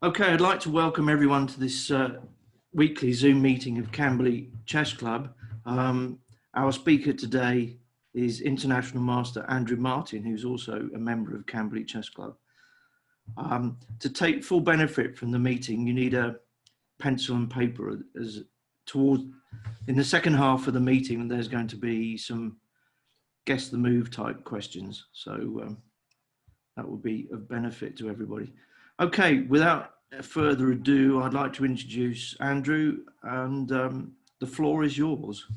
Okay, I'd like to welcome everyone to this weekly Zoom meeting of Camberley Chess Club. Our speaker today is International Master Andrew Martin, who's also a member of Camberley Chess Club. To take full benefit from the meeting, you need a pencil and paper. In the second half of the meeting, there's going to be some guess the move type questions. So that will be of benefit to everybody. Okay, without further ado, I'd like to introduce Andrew, and the floor is yours.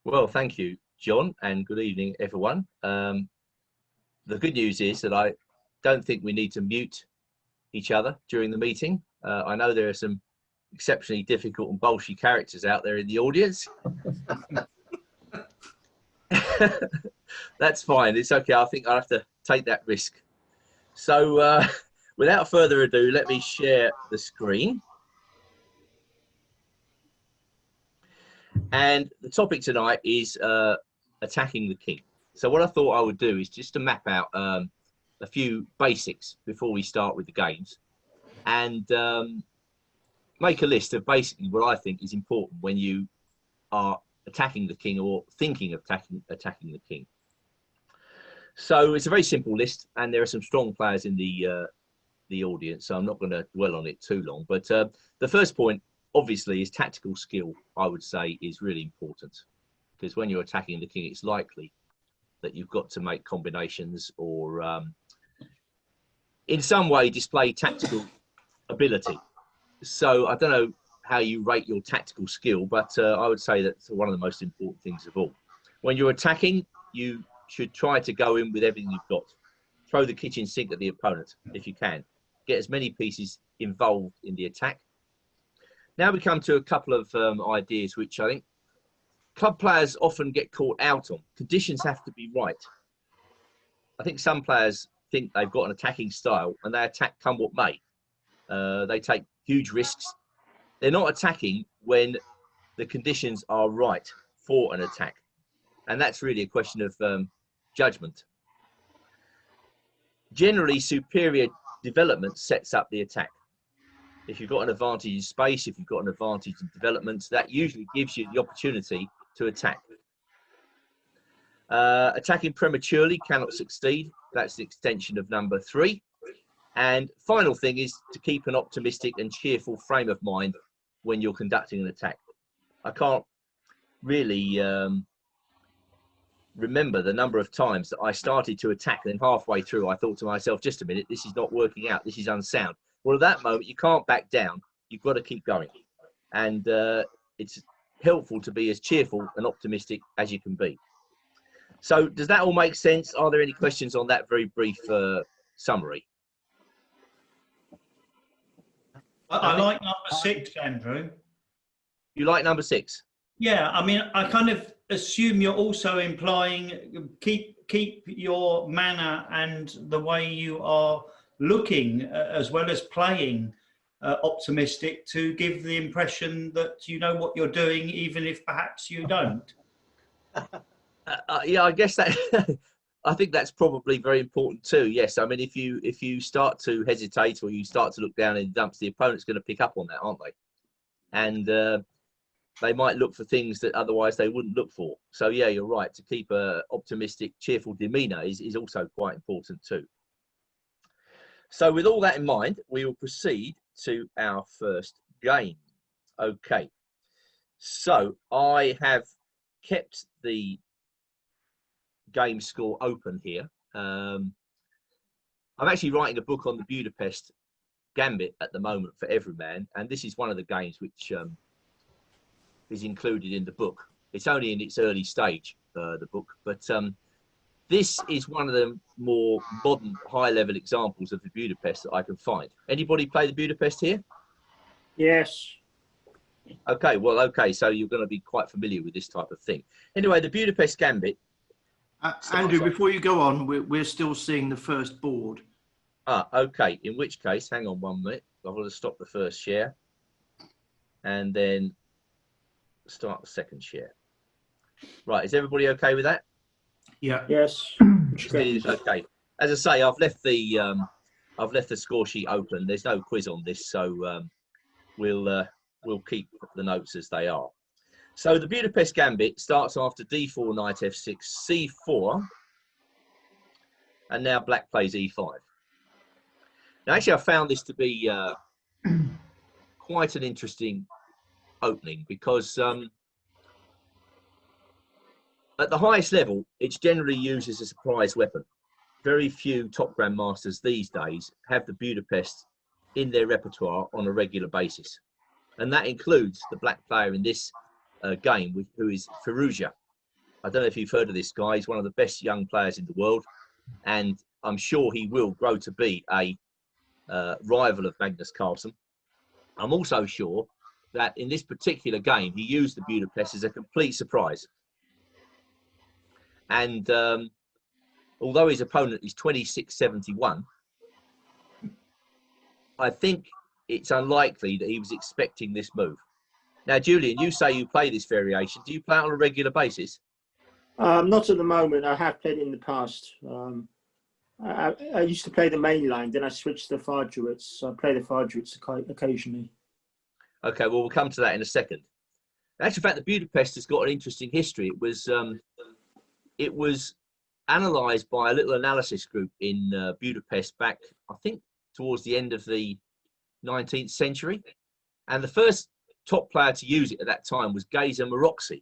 Well, thank you, John, and good evening, everyone. The good news is that I don't think we need to mute each other during the meeting. I know there are some exceptionally difficult and bolshy characters out there in the audience. That's fine, it's okay. I think I'll have to take that risk. So without further ado, let me share the screen. And the topic tonight is attacking the king. So what I thought I would do is just to map out a few basics before we start with the games, and make a list of basically what I think is important when you are attacking the king or thinking of attacking the king. So it's a very simple list, and there are some strong players in the audience, so I'm not going to dwell on it too long. But the first point, obviously, is tactical skill. I would say is really important, because when you're attacking the king, it's likely that you've got to make combinations or in some way display tactical ability. So I don't know how you rate your tactical skill, but I would say that's one of the most important things of all. When you're attacking, you should try to go in with everything you've got. Throw the kitchen sink at the opponent if you can. Get as many pieces involved in the attack. Now we come to a couple of ideas which I think club players often get caught out on. Conditions have to be right. I think some players think they've got an attacking style and they attack come what may. They take huge risks. They're not attacking when the conditions are right for an attack. And that's really a question of judgment. Generally, superior development sets up the attack. If you've got an advantage in space, if you've got an advantage in development, that usually gives you the opportunity to attack. Attacking prematurely cannot succeed. That's the extension of number 3. And final thing is to keep an optimistic and cheerful frame of mind when you're conducting an attack. I can't really remember the number of times that I started to attack, and then halfway through I thought to myself, just a minute, this is not working out, this is unsound. Well, at that moment you can't back down, you've got to keep going, and it's helpful to be as cheerful and optimistic as you can be. So does that all make sense? Are there any questions on that very brief summary? I like number 6, Andrew. You like number 6? Yeah, I mean, I kind of assume you're also implying keep your manner and the way you are looking as well as playing optimistic, to give the impression that you know what you're doing, even if perhaps you don't. Yeah, I guess that I think that's probably very important too. Yes, I mean, if you start to hesitate or you start to look down in the dumps, the opponent's going to pick up on that, aren't they? And they might look for things that otherwise they wouldn't look for. So yeah, you're right. To keep a optimistic, cheerful demeanour is also quite important too. So with all that in mind, we will proceed to our first game. Okay. So I have kept the game score open here. I'm actually writing a book on the Budapest Gambit at the moment for Everyman, and this is one of the games which is included in the book. It's only in its early stage, the book, but this is one of the more modern, high-level examples of the Budapest that I can find. Anybody play the Budapest here? Yes. Okay, well, okay, so you're going to be quite familiar with this type of thing. Anyway, the Budapest Gambit. Andrew, before you go on, we're still seeing the first board. Ah, okay, in which case, hang on 1 minute. I've got to stop the first share and then start the second share. Right, is everybody okay with that? Yeah. Yes. Okay. As I say, I've left the I've left the score sheet open. There's no quiz on this, so we'll keep the notes as they are. So the Budapest Gambit starts after d4, knight f6, c4, and now black plays e5. Now, actually, I found this to be quite an interesting opening because at the highest level, it's generally used as a surprise weapon. Very few top grandmasters these days have the Budapest in their repertoire on a regular basis. And that includes the black player in this game, who is Firouzja. I don't know if you've heard of this guy. He's one of the best young players in the world. And I'm sure he will grow to be a rival of Magnus Carlsen. I'm also sure that in this particular game, he used the Budapest as a complete surprise. And although his opponent is 26-71, I think it's unlikely that he was expecting this move. Now, Julian, you say you play this variation. Do you play it on a regular basis? Not at the moment. I have played it in the past. I used to play the main line, then I switched to the Farduets. So I play the Farduets occasionally. Okay, well, we'll come to that in a second. In actual fact, the Budapest has got an interesting history. It was analysed by a little analysis group in Budapest back, I think, towards the end of the 19th century. And the first top player to use it at that time was Geza Maroczy.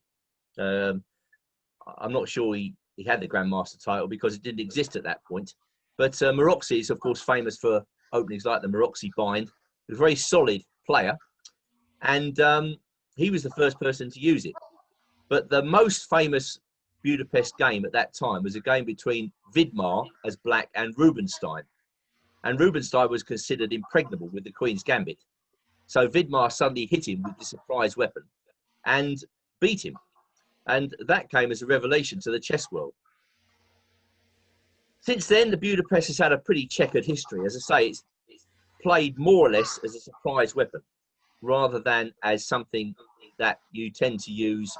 I'm not sure he had the Grandmaster title because it didn't exist at that point. But Maroczy is, of course, famous for openings like the Maroczy Bind. He was a very solid player. And he was the first person to use it. But the most famous Budapest game at that time was a game between Vidmar as black and Rubinstein. And Rubinstein was considered impregnable with the Queen's Gambit. So Vidmar suddenly hit him with the surprise weapon and beat him. And that came as a revelation to the chess world. Since then, the Budapest has had a pretty checkered history. As I say, it's played more or less as a surprise weapon rather than as something that you tend to use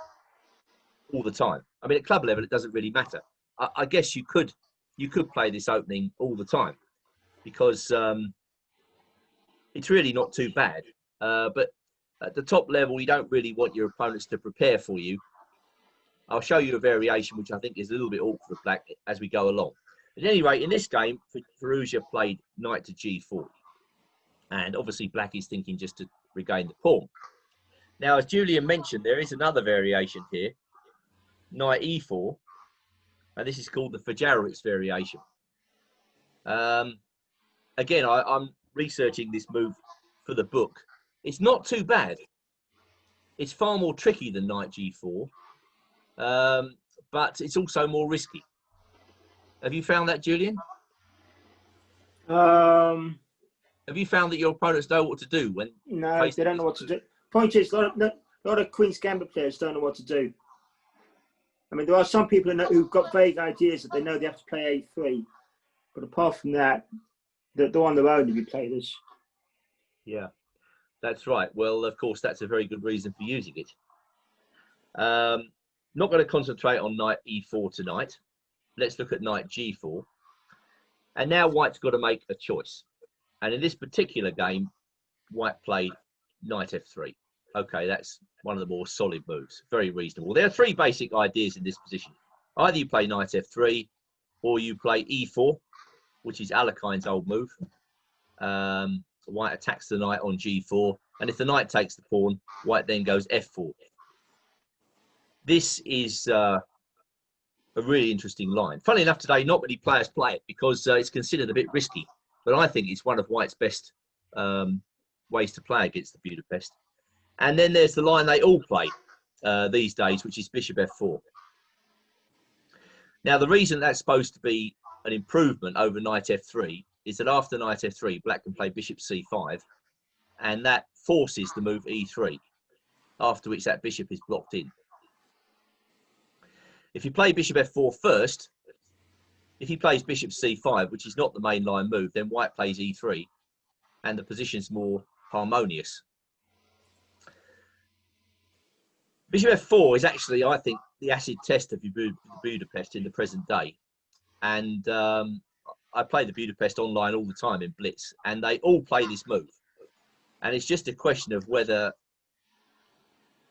all the time. I mean, at club level, it doesn't really matter. I guess you could play this opening all the time because it's really not too bad. But at the top level, you don't really want your opponents to prepare for you. I'll show you a variation, which I think is a little bit awkward for black as we go along. At any rate, in this game, Firouzja played knight to g4. And obviously, black is thinking just to regain the pawn. Now, as Julian mentioned, there is another variation here, knight e4. And this is called the Fajarowicz variation. Again, I'm researching this move for the book. It's not too bad. It's far more tricky than knight g4. But it's also more risky. Have you found that, Julian? Have you found that your opponents know what to do when? No, they don't know what to do. Point is, a lot of Queen's Gambit players don't know what to do. I mean, there are some people who've got vague ideas that they know they have to play a3, but apart from that, they're on their own if you play this. Yeah, that's right. Well, of course, that's a very good reason for using it. Not going to concentrate on knight e4 tonight. Let's look at knight g4. And now white's got to make a choice. And in this particular game, white played knight f3. Okay, that's one of the more solid moves. Very reasonable. There are three basic ideas in this position. Either you play knight f3 or you play e4, which is Alekhine's old move. White attacks the knight on g4. And if the knight takes the pawn, white then goes f4. This is a really interesting line. Funnily enough, today, not many players play it because it's considered a bit risky. But I think it's one of white's best ways to play against the Budapest. And then there's the line they all play these days, which is bishop f4. Now, the reason that's supposed to be an improvement over knight f3 is that after knight f3, black can play bishop c5, and that forces the move e3, after which that bishop is blocked in. If you play bishop f4 first, if he plays bishop c5, which is not the main line move, then white plays e3, and the position's more harmonious. Bishop f4 is actually, I think, the acid test of Budapest in the present day. And I play the Budapest online all the time in Blitz, and they all play this move. And it's just a question of whether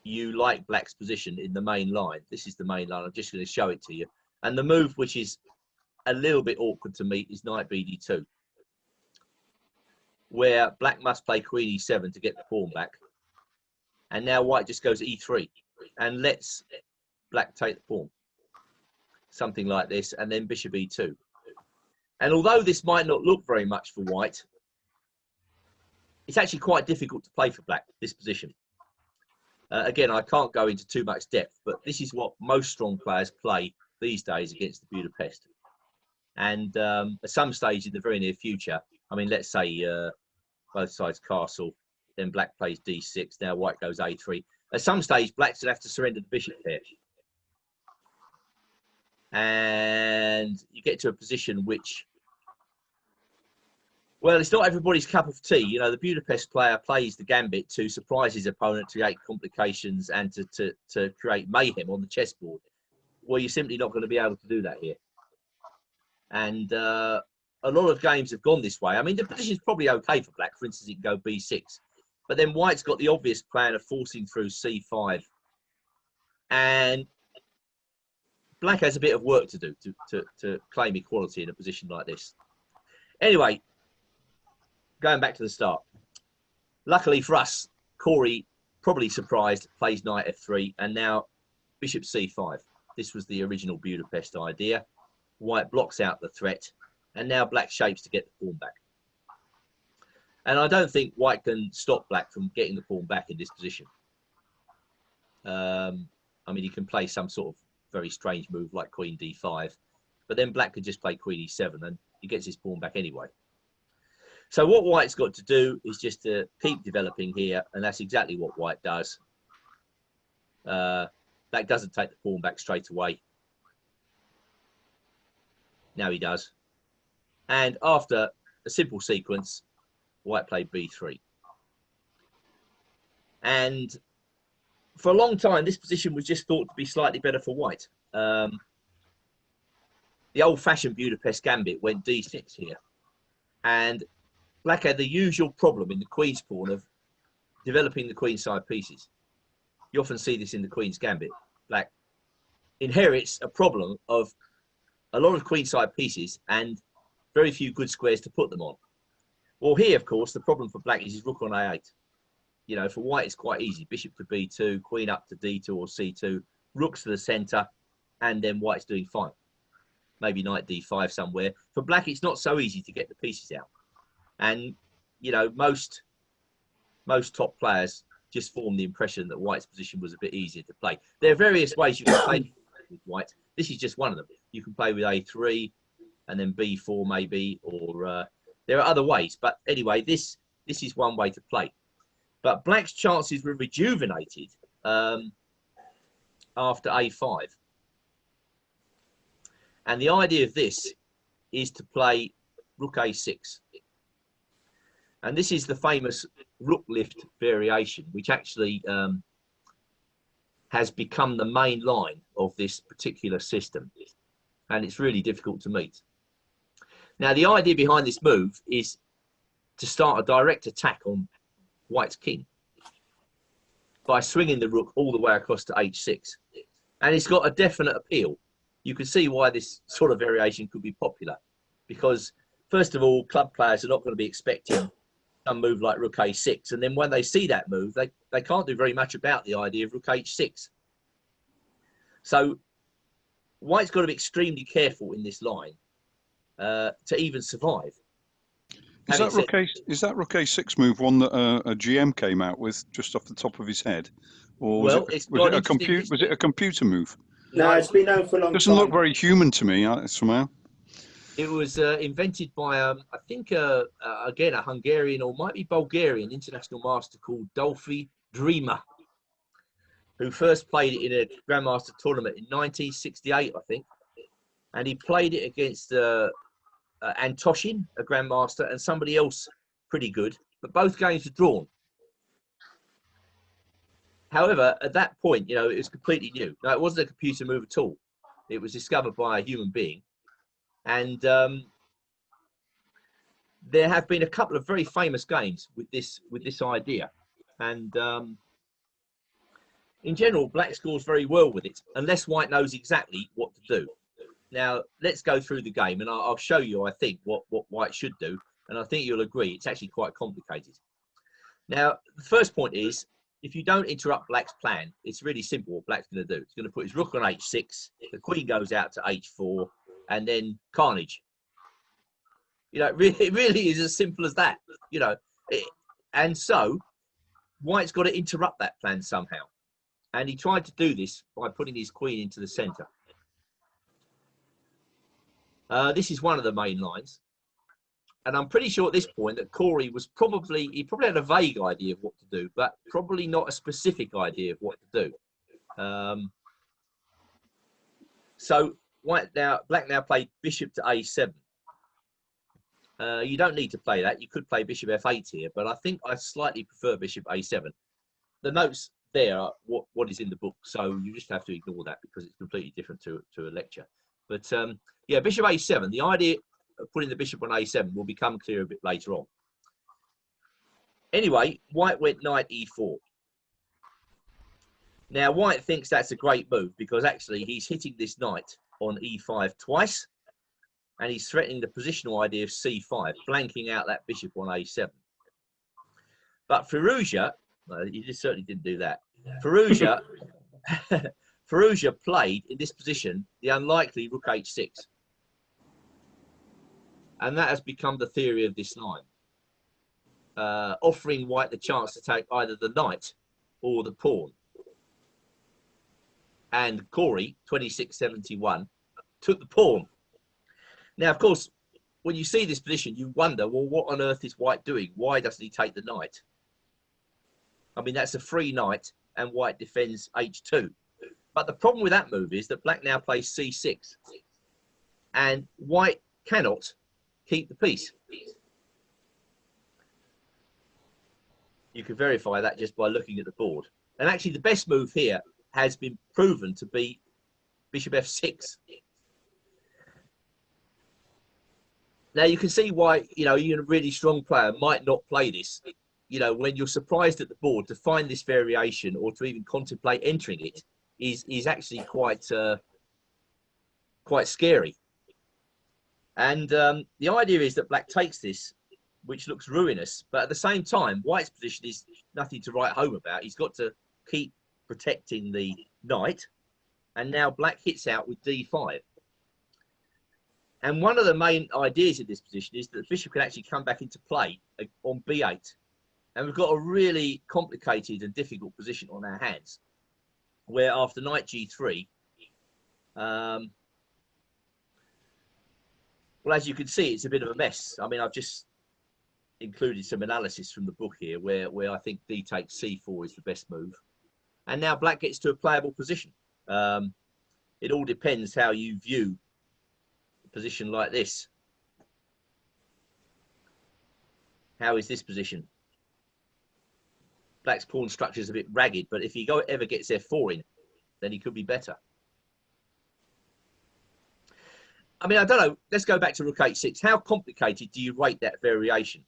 you like black's position in the main line. This is the main line. I'm just going to show it to you. And the move, which is a little bit awkward to me, is knight bd2, where black must play queen e7 to get the pawn back. And now white just goes e3 and lets black take the pawn. Something like this, and then bishop e2. And although this might not look very much for white, it's actually quite difficult to play for black, this position. Again, I can't go into too much depth, but this is what most strong players play these days against the Budapest. And at some stage in the very near future, I mean, let's say both sides castle, then black plays d6, now white goes a3. At some stage, black's going to have to surrender the bishop pair. And you get to a position which, well, it's not everybody's cup of tea. You know, the Budapest player plays the gambit to surprise his opponent, to create complications and to create mayhem on the chessboard. Well, you're simply not going to be able to do that here. And a lot of games have gone this way. I mean, the position's probably okay for black. For instance, it can go b6. But then white's got the obvious plan of forcing through c5. And black has a bit of work to do to claim equality in a position like this. Anyway, going back to the start. Luckily for us, Corey, probably surprised, plays knight f3 and now bishop c5. This was the original Budapest idea. White blocks out the threat and now black shapes to get the pawn back. And I don't think white can stop black from getting the pawn back in this position. I mean, he can play some sort of very strange move like queen d5, but then black could just play queen e7 and he gets his pawn back anyway. So what white's got to do is just to keep developing here, and that's exactly what white does. Black doesn't take the pawn back straight away. Now he does. And after a simple sequence, white played b3. And for a long time, this position was just thought to be slightly better for white. The old-fashioned Budapest Gambit went d6 here. And black had the usual problem in the queen's pawn of developing the queenside pieces. You often see this in the queen's gambit. Black inherits a problem of a lot of queenside pieces and very few good squares to put them on. Well, here, of course, the problem for black is his rook on a8. You know, for white, it's quite easy. Bishop to b2, queen up to d2 or c2, rooks to the centre, and then white's doing fine. Maybe knight d5 somewhere. For black, it's not so easy to get the pieces out. And, you know, most top players just form the impression that white's position was a bit easier to play. There are various ways you can play with white. This is just one of them. You can play with a3 and then b4 maybe, or there are other ways. But anyway, this is one way to play. But black's chances were rejuvenated after a5. And the idea of this is to play rook a6. And this is the famous rook lift variation, which actually has become the main line of this particular system. And it's really difficult to meet. Now, the idea behind this move is to start a direct attack on white's king by swinging the rook all the way across to h6. And it's got a definite appeal. You can see why this sort of variation could be popular. Because, first of all, club players are not going to be expecting some move like rook a6. And then when they see that move, they can't do very much about the idea of rook h6. So white's got to be extremely careful in this line to even survive. Is that rook a6 move one that a GM came out with just off the top of his head? Or was, was it a computer move? No, it's been known for a long time. Doesn't look very human to me somehow. It was invented by, I think, again, a Hungarian or might be Bulgarian international master called Dolfi Dreamer, who first played it in a Grandmaster tournament in 1968, I think. And he played it against Antoshin, a Grandmaster, and somebody else pretty good. But both games were drawn. However, at that point, you know, it was completely new. No, it wasn't a computer move at all. It was discovered by a human being. And there have been a couple of very famous games with this idea, and in general, black scores very well with it, unless white knows exactly what to do. Now, let's go through the game, and I'll show you, I think, what white should do, and I think you'll agree it's actually quite complicated. Now, the first point is, if you don't interrupt black's plan, it's really simple what black's going to do. It's going to put his rook on h6, the queen goes out to h4, and then carnage. You know, it really is as simple as that, you know. And so, white's got to interrupt that plan somehow. And he tried to do this by putting his queen into the centre. This is one of the main lines. And I'm pretty sure at this point that Corey was probably had a vague idea of what to do, but probably not a specific idea of what to do. So black now played bishop to a7. You don't need to play that. You could play bishop f8 here, but I think I slightly prefer bishop a7. The notes there are what is in the book, so you just have to ignore that because it's completely different to a lecture. But yeah, bishop a7. The idea of putting the bishop on a7 will become clear a bit later on. Anyway, white went knight e4. Now, white thinks that's a great move because actually he's hitting this knight on e5 twice, and he's threatening the positional idea of c5, blanking out that bishop on a7. But Firouzja, you just certainly didn't do that. Firouzja played in this position the unlikely rook h6. And that has become the theory of this line, offering white the chance to take either the knight or the pawn. And Corey, 2671, took the pawn. Now, of course, when you see this position, you wonder, well, what on earth is white doing? Why doesn't he take the knight? I mean, that's a free knight, and white defends h2. But the problem with that move is that black now plays c6. And white cannot keep the piece. You can verify that just by looking at the board. And actually, the best move here has been proven to be bishop f6. Now, you can see why, you know, you're a really strong player might not play this. You know, when you're surprised at the board, to find this variation or to even contemplate entering it is actually quite scary. And the idea is that black takes this, which looks ruinous, but at the same time, white's position is nothing to write home about. He's got to keep protecting the knight, and now black hits out with d5. And one of the main ideas in this position is that the bishop can actually come back into play on b8. And we've got a really complicated and difficult position on our hands, where after knight g3, well, as you can see, it's a bit of a mess. I mean, I've just included some analysis from the book here where I think d takes c4 is the best move. And now black gets to a playable position. It all depends how you view a position like this. How is this position? Black's pawn structure is a bit ragged, but if he ever gets f4 in, then he could be better. I mean, I don't know. Let's go back to rook h6. How complicated do you rate that variation?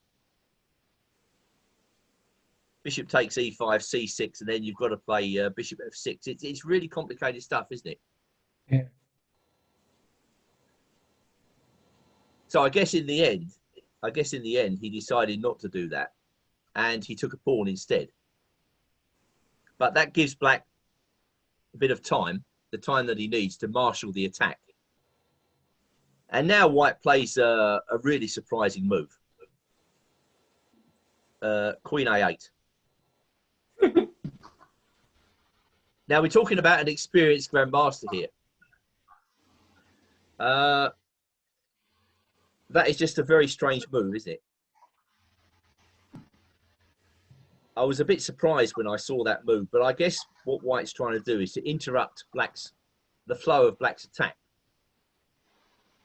Bishop takes e5, c6, and then you've got to play bishop f6. It's really complicated stuff, isn't it? Yeah. So I guess in the end, he decided not to do that, and he took a pawn instead. But that gives black a bit of time, the time that he needs to marshal the attack. And now white plays a really surprising move. Queen a8. Now we're talking about an experienced grandmaster here. That is just a very strange move, isn't it? I was a bit surprised when I saw that move, but I guess what white's trying to do is to interrupt the flow of black's attack.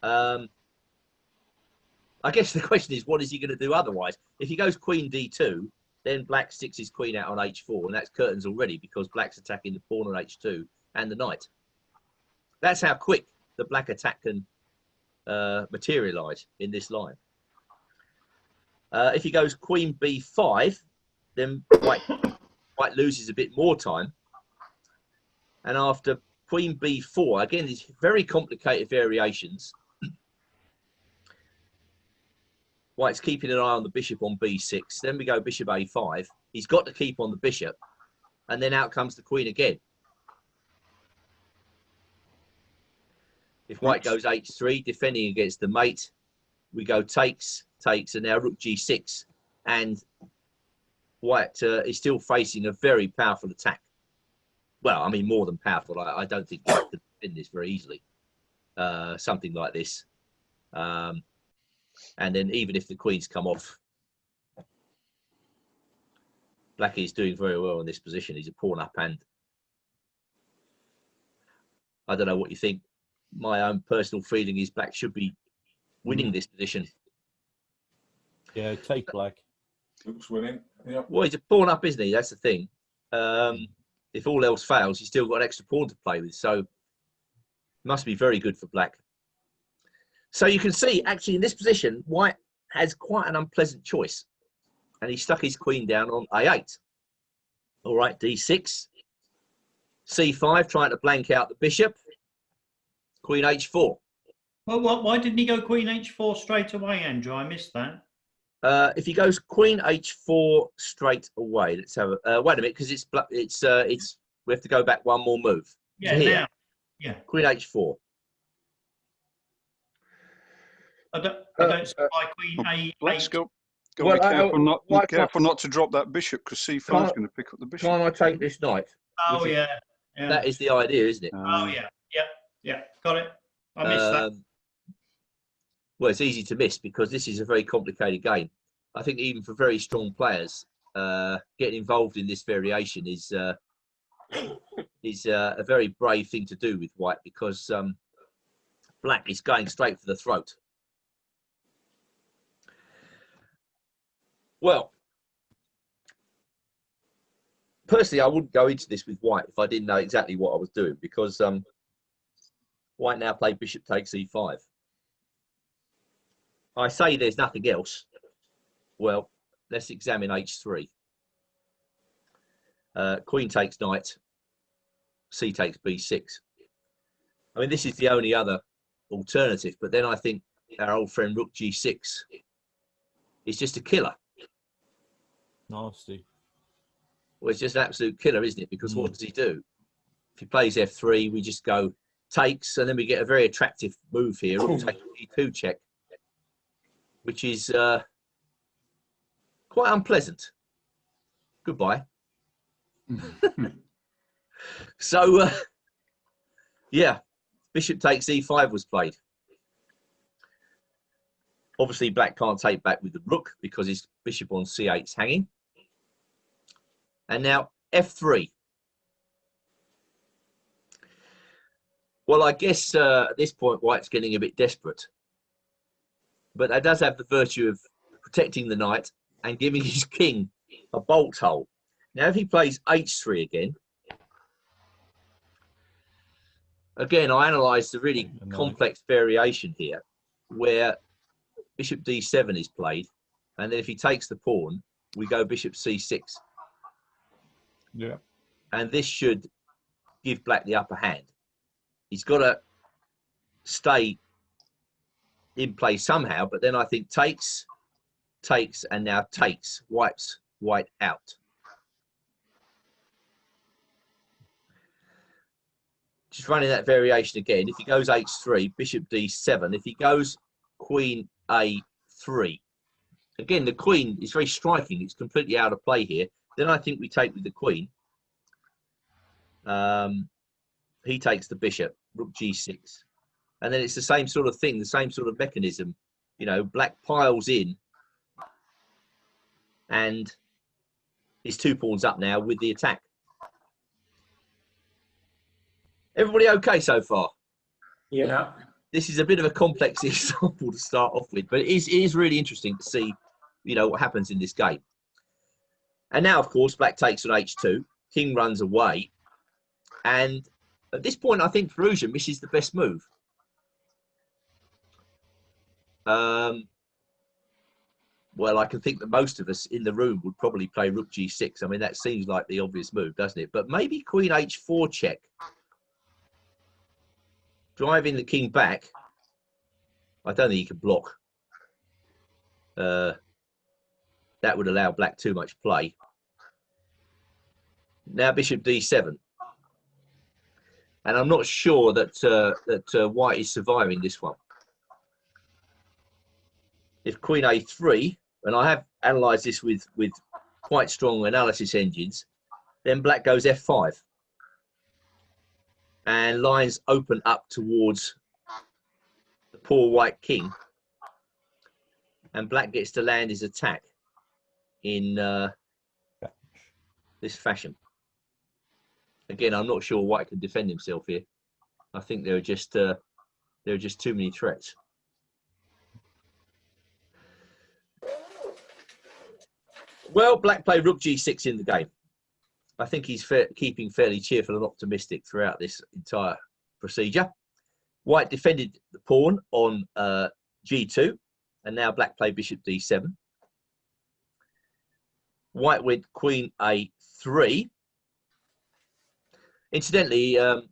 I guess the question is, what is he going to do otherwise? If he goes queen d2, then black sticks his queen out on h4, and that's curtains already because black's attacking the pawn on h2 and the knight. That's how quick the black attack can materialize in this line. If he goes queen b5, then white loses a bit more time. And after queen b4, again, these very complicated variations. White's keeping an eye on the bishop on b6. Then we go bishop a5. He's got to keep on the bishop. And then out comes the queen again. If white goes h3, defending against the mate, we go takes, and now rook g6. And white is still facing a very powerful attack. Well, I mean, more than powerful. I don't think white can defend this very easily. Something like this. And then even if the queens come off, black is doing very well in this position. He's a pawn up hand. I don't know what you think. My own personal feeling is black should be winning this position. Yeah, take black. Looks winning. Yeah. Well, he's a pawn up, isn't he? That's the thing. If all else fails, he's still got an extra pawn to play with. So must be very good for black. So you can see, actually, in this position, white has quite an unpleasant choice. And he stuck his queen down on a8. All right, d6. c5, trying to blank out the bishop. Queen h4. Well, why didn't he go queen h4 straight away, Andrew? I missed that. If he goes queen h4 straight away, let's have a wait a minute, because it's we have to go back one more move. Yeah, here. now. Yeah. Queen h4. I don't see why queen a8. Black's got to be careful not to drop that bishop, because c5 is going to pick up the bishop. Can't I take this knight? Oh, yeah. That is the idea, isn't it? Oh, yeah. Yeah. Got it. I missed that. Well, it's easy to miss because this is a very complicated game. I think even for very strong players, getting involved in this variation is a very brave thing to do with white, because black is going straight for the throat. Well, personally, I wouldn't go into this with white if I didn't know exactly what I was doing, because white now played bishop takes e5. I say there's nothing else. Well, let's examine h3. Queen takes knight. C takes b6. I mean, this is the only other alternative. But then I think our old friend rook g6 is just a killer. Nasty. Well, it's just an absolute killer, isn't it? Because what does he do? If he plays f3, we just go takes, and then we get a very attractive move here. Rook takes e2 check, which is quite unpleasant. Goodbye. So, yeah, bishop takes e5 was played. Obviously, black can't take back with the rook because his bishop on c8 is hanging. And now f3. Well, I guess at this point, white's getting a bit desperate. But that does have the virtue of protecting the knight and giving his king a bolt hole. Now, if he plays h3 again, I analysed the really complex variation here, where bishop d7 is played, and then if he takes the pawn, we go bishop c6. Yeah. And this should give black the upper hand. He's got to stay in play somehow, but then I think takes, and now takes, wipes white out. Just running that variation again. If he goes h3, bishop d7. If he goes queen a3. Again, the queen is very striking. It's completely out of play here. Then I think we take with the queen. He takes the bishop, rook g6. And then it's the same sort of thing, the same sort of mechanism. You know, black piles in. And he's 2 pawns up now with the attack. Everybody okay so far? Yeah. This is a bit of a complex example to start off with, but it is really interesting to see, you know, what happens in this game. And now, of course, black takes on h2. King runs away. And at this point, I think Perugia misses the best move. well, I can think that most of us in the room would probably play rook g6. I mean, that seems like the obvious move, doesn't it? But maybe queen h4 check. Driving the king back. I don't think he can block. That would allow black too much play. Now bishop d7. And I'm not sure that white is surviving this one. If queen a3, and I have analysed this with quite strong analysis engines, then black goes f5. And lines open up towards the poor white king. And black gets to land his attack in this fashion. Again, I'm not sure white can defend himself here. I think there are just too many threats. Well, black played rook g6 in the game. I think he's keeping fairly cheerful and optimistic throughout this entire procedure. White defended the pawn on g2, and now black played bishop d7. White went queen a3. Incidentally, I'm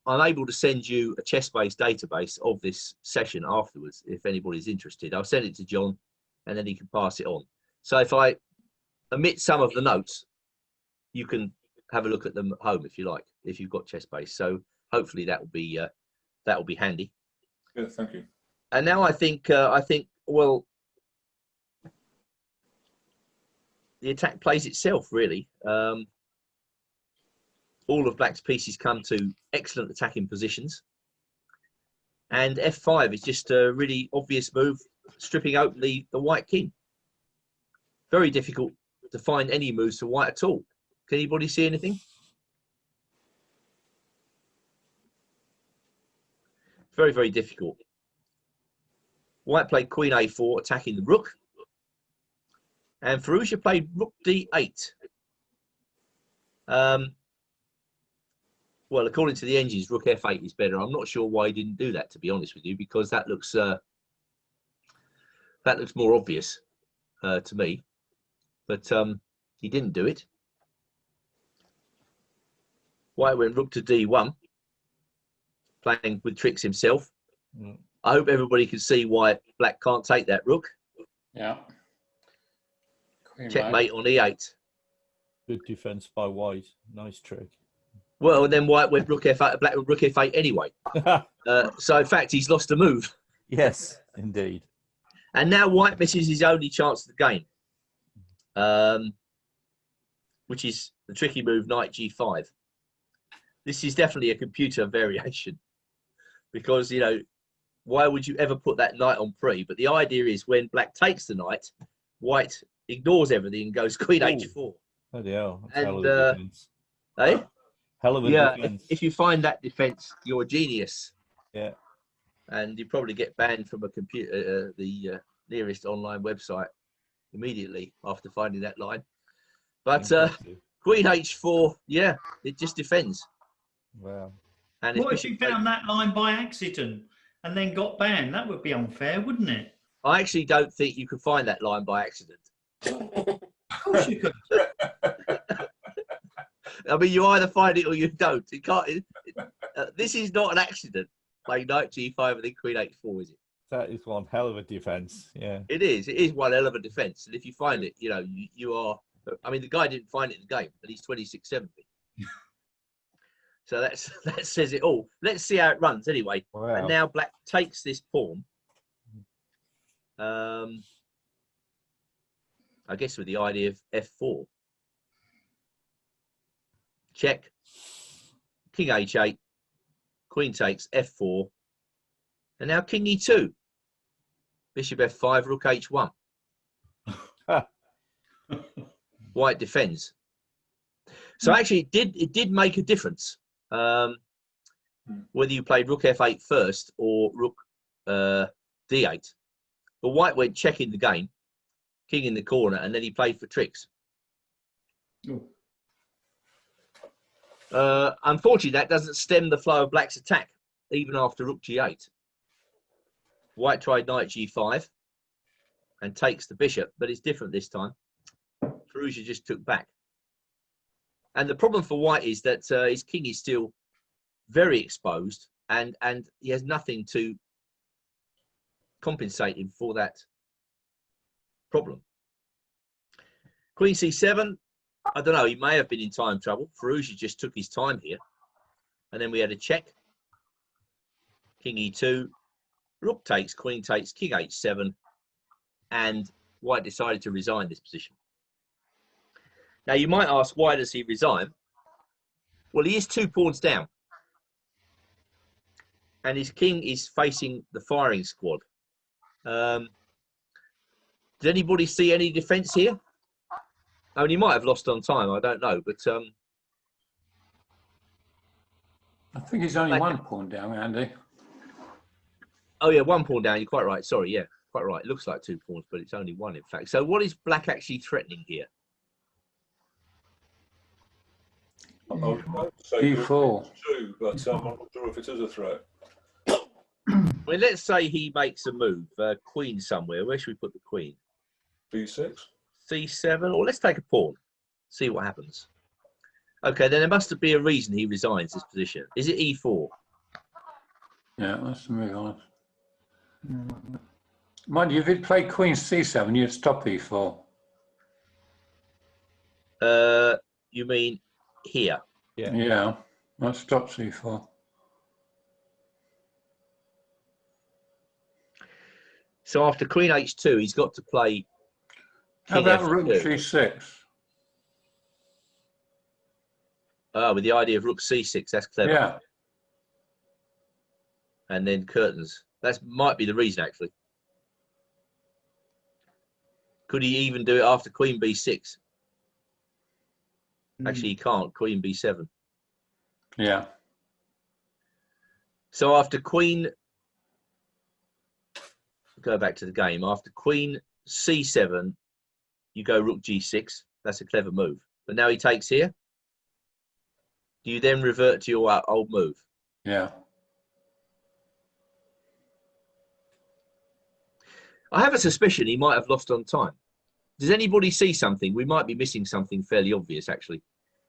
able to send you a chess-based database of this session afterwards, if anybody's interested. I'll send it to John, and then he can pass it on. So if I omit some of the notes, you can have a look at them at home if you like, if you've got chess-based. So hopefully that will be handy. Yeah, thank you. And now I think well, the attack plays itself really. All of black's pieces come to excellent attacking positions. And f5 is just a really obvious move, stripping open the white king. Very difficult to find any moves for white at all. Can anybody see anything? Very, very difficult. White played queen a4, attacking the rook. And Firouzja played rook d8. Well, according to the engines, rook f8 is better. I'm not sure why he didn't do that, to be honest with you, because that looks more obvious to me. But he didn't do it. White went rook to d1, playing with tricks himself. Mm. I hope everybody can see why black can't take that rook. Yeah. Queen Checkmate on e8. Good defense by white. Nice trick. Well, and then white went rook f8, black went rook f8 anyway. So in fact, he's lost a move. Yes, indeed. And now white misses his only chance of the game, which is the tricky move knight g5. This is definitely a computer variation, because, you know, why would you ever put that knight on pre? But the idea is when black takes the knight, white ignores everything and goes queen h4. Bloody hell. That's And, hell of a defense. Eh? Hell of a defense. If you find that defense, you're a genius. Yeah. And you probably get banned from a computer, the nearest online website immediately after finding that line. But queen h4, yeah, it just defends. Wow. And what if you found that line by accident and then got banned? That would be unfair, wouldn't it? I actually don't think you can find that line by accident. Of course you could. I mean, you either find it or you don't. You can't. This is not an accident. Playing knight g5 and then queen h4, is it? That is one hell of a defense. Yeah. It is. It is one hell of a defense. And if you find it, you know, you are. I mean, the guy didn't find it in the game, but he's 26-70. So that says it all. Let's see how it runs anyway. Wow. And now black takes this pawn. I guess with the idea of f4. Check. King h8. Queen takes f4. And now king e2. Bishop f5, rook h1. White defends. So actually it did make a difference. Whether you played rook f8 first or rook d8. But white went checking the game, king in the corner, and then he played for tricks. Unfortunately, that doesn't stem the flow of black's attack, even after rook g8. White tried knight g5, and takes the bishop, but it's different this time. Firouzja just took back. And the problem for white is that his king is still very exposed, and he has nothing to compensate him for that problem. Queen c7, I don't know, he may have been in time trouble. Firouzja just took his time here. And then we had a check. King e2, rook takes, queen takes, king h7, and white decided to resign this position. Now you might ask, why does he resign? Well, he is 2 pawns down. And his king is facing the firing squad. Did anybody see any defense here? I mean, he might have lost on time, I don't know, but I think he's only 1 pawn down, Andy. oh yeah, 1 pawn down, you're quite right. Sorry, yeah, quite right. It looks like 2 pawns, but it's only 1 in fact. So what is black actually threatening here? E4. Two, but I'm not sure if it is a threat. Well, let's say he makes a move, queen somewhere. Where should we put the queen? B6. C7, or let's take a pawn, see what happens. Okay, then there must be a reason he resigns this position. Is it E4? Yeah, that's the move on. Mind you, if it played Queen C7, you'd stop E4. You mean here? Yeah. Yeah, that stops E4. So after Queen H2, he's got to play How King about F2. Rook G6? With the idea of Rook C6, that's clever. Yeah. And then curtains. That might be the reason, actually. Could he even do it after Queen B6? Actually, he can't. Queen B7. Yeah. So after Queen... Go back to the game. After Queen C7, you go Rook G6. That's a clever move. But now he takes here. Do you then revert to your old move? Yeah. I have a suspicion he might have lost on time. Does anybody see something? We might be missing something fairly obvious, actually.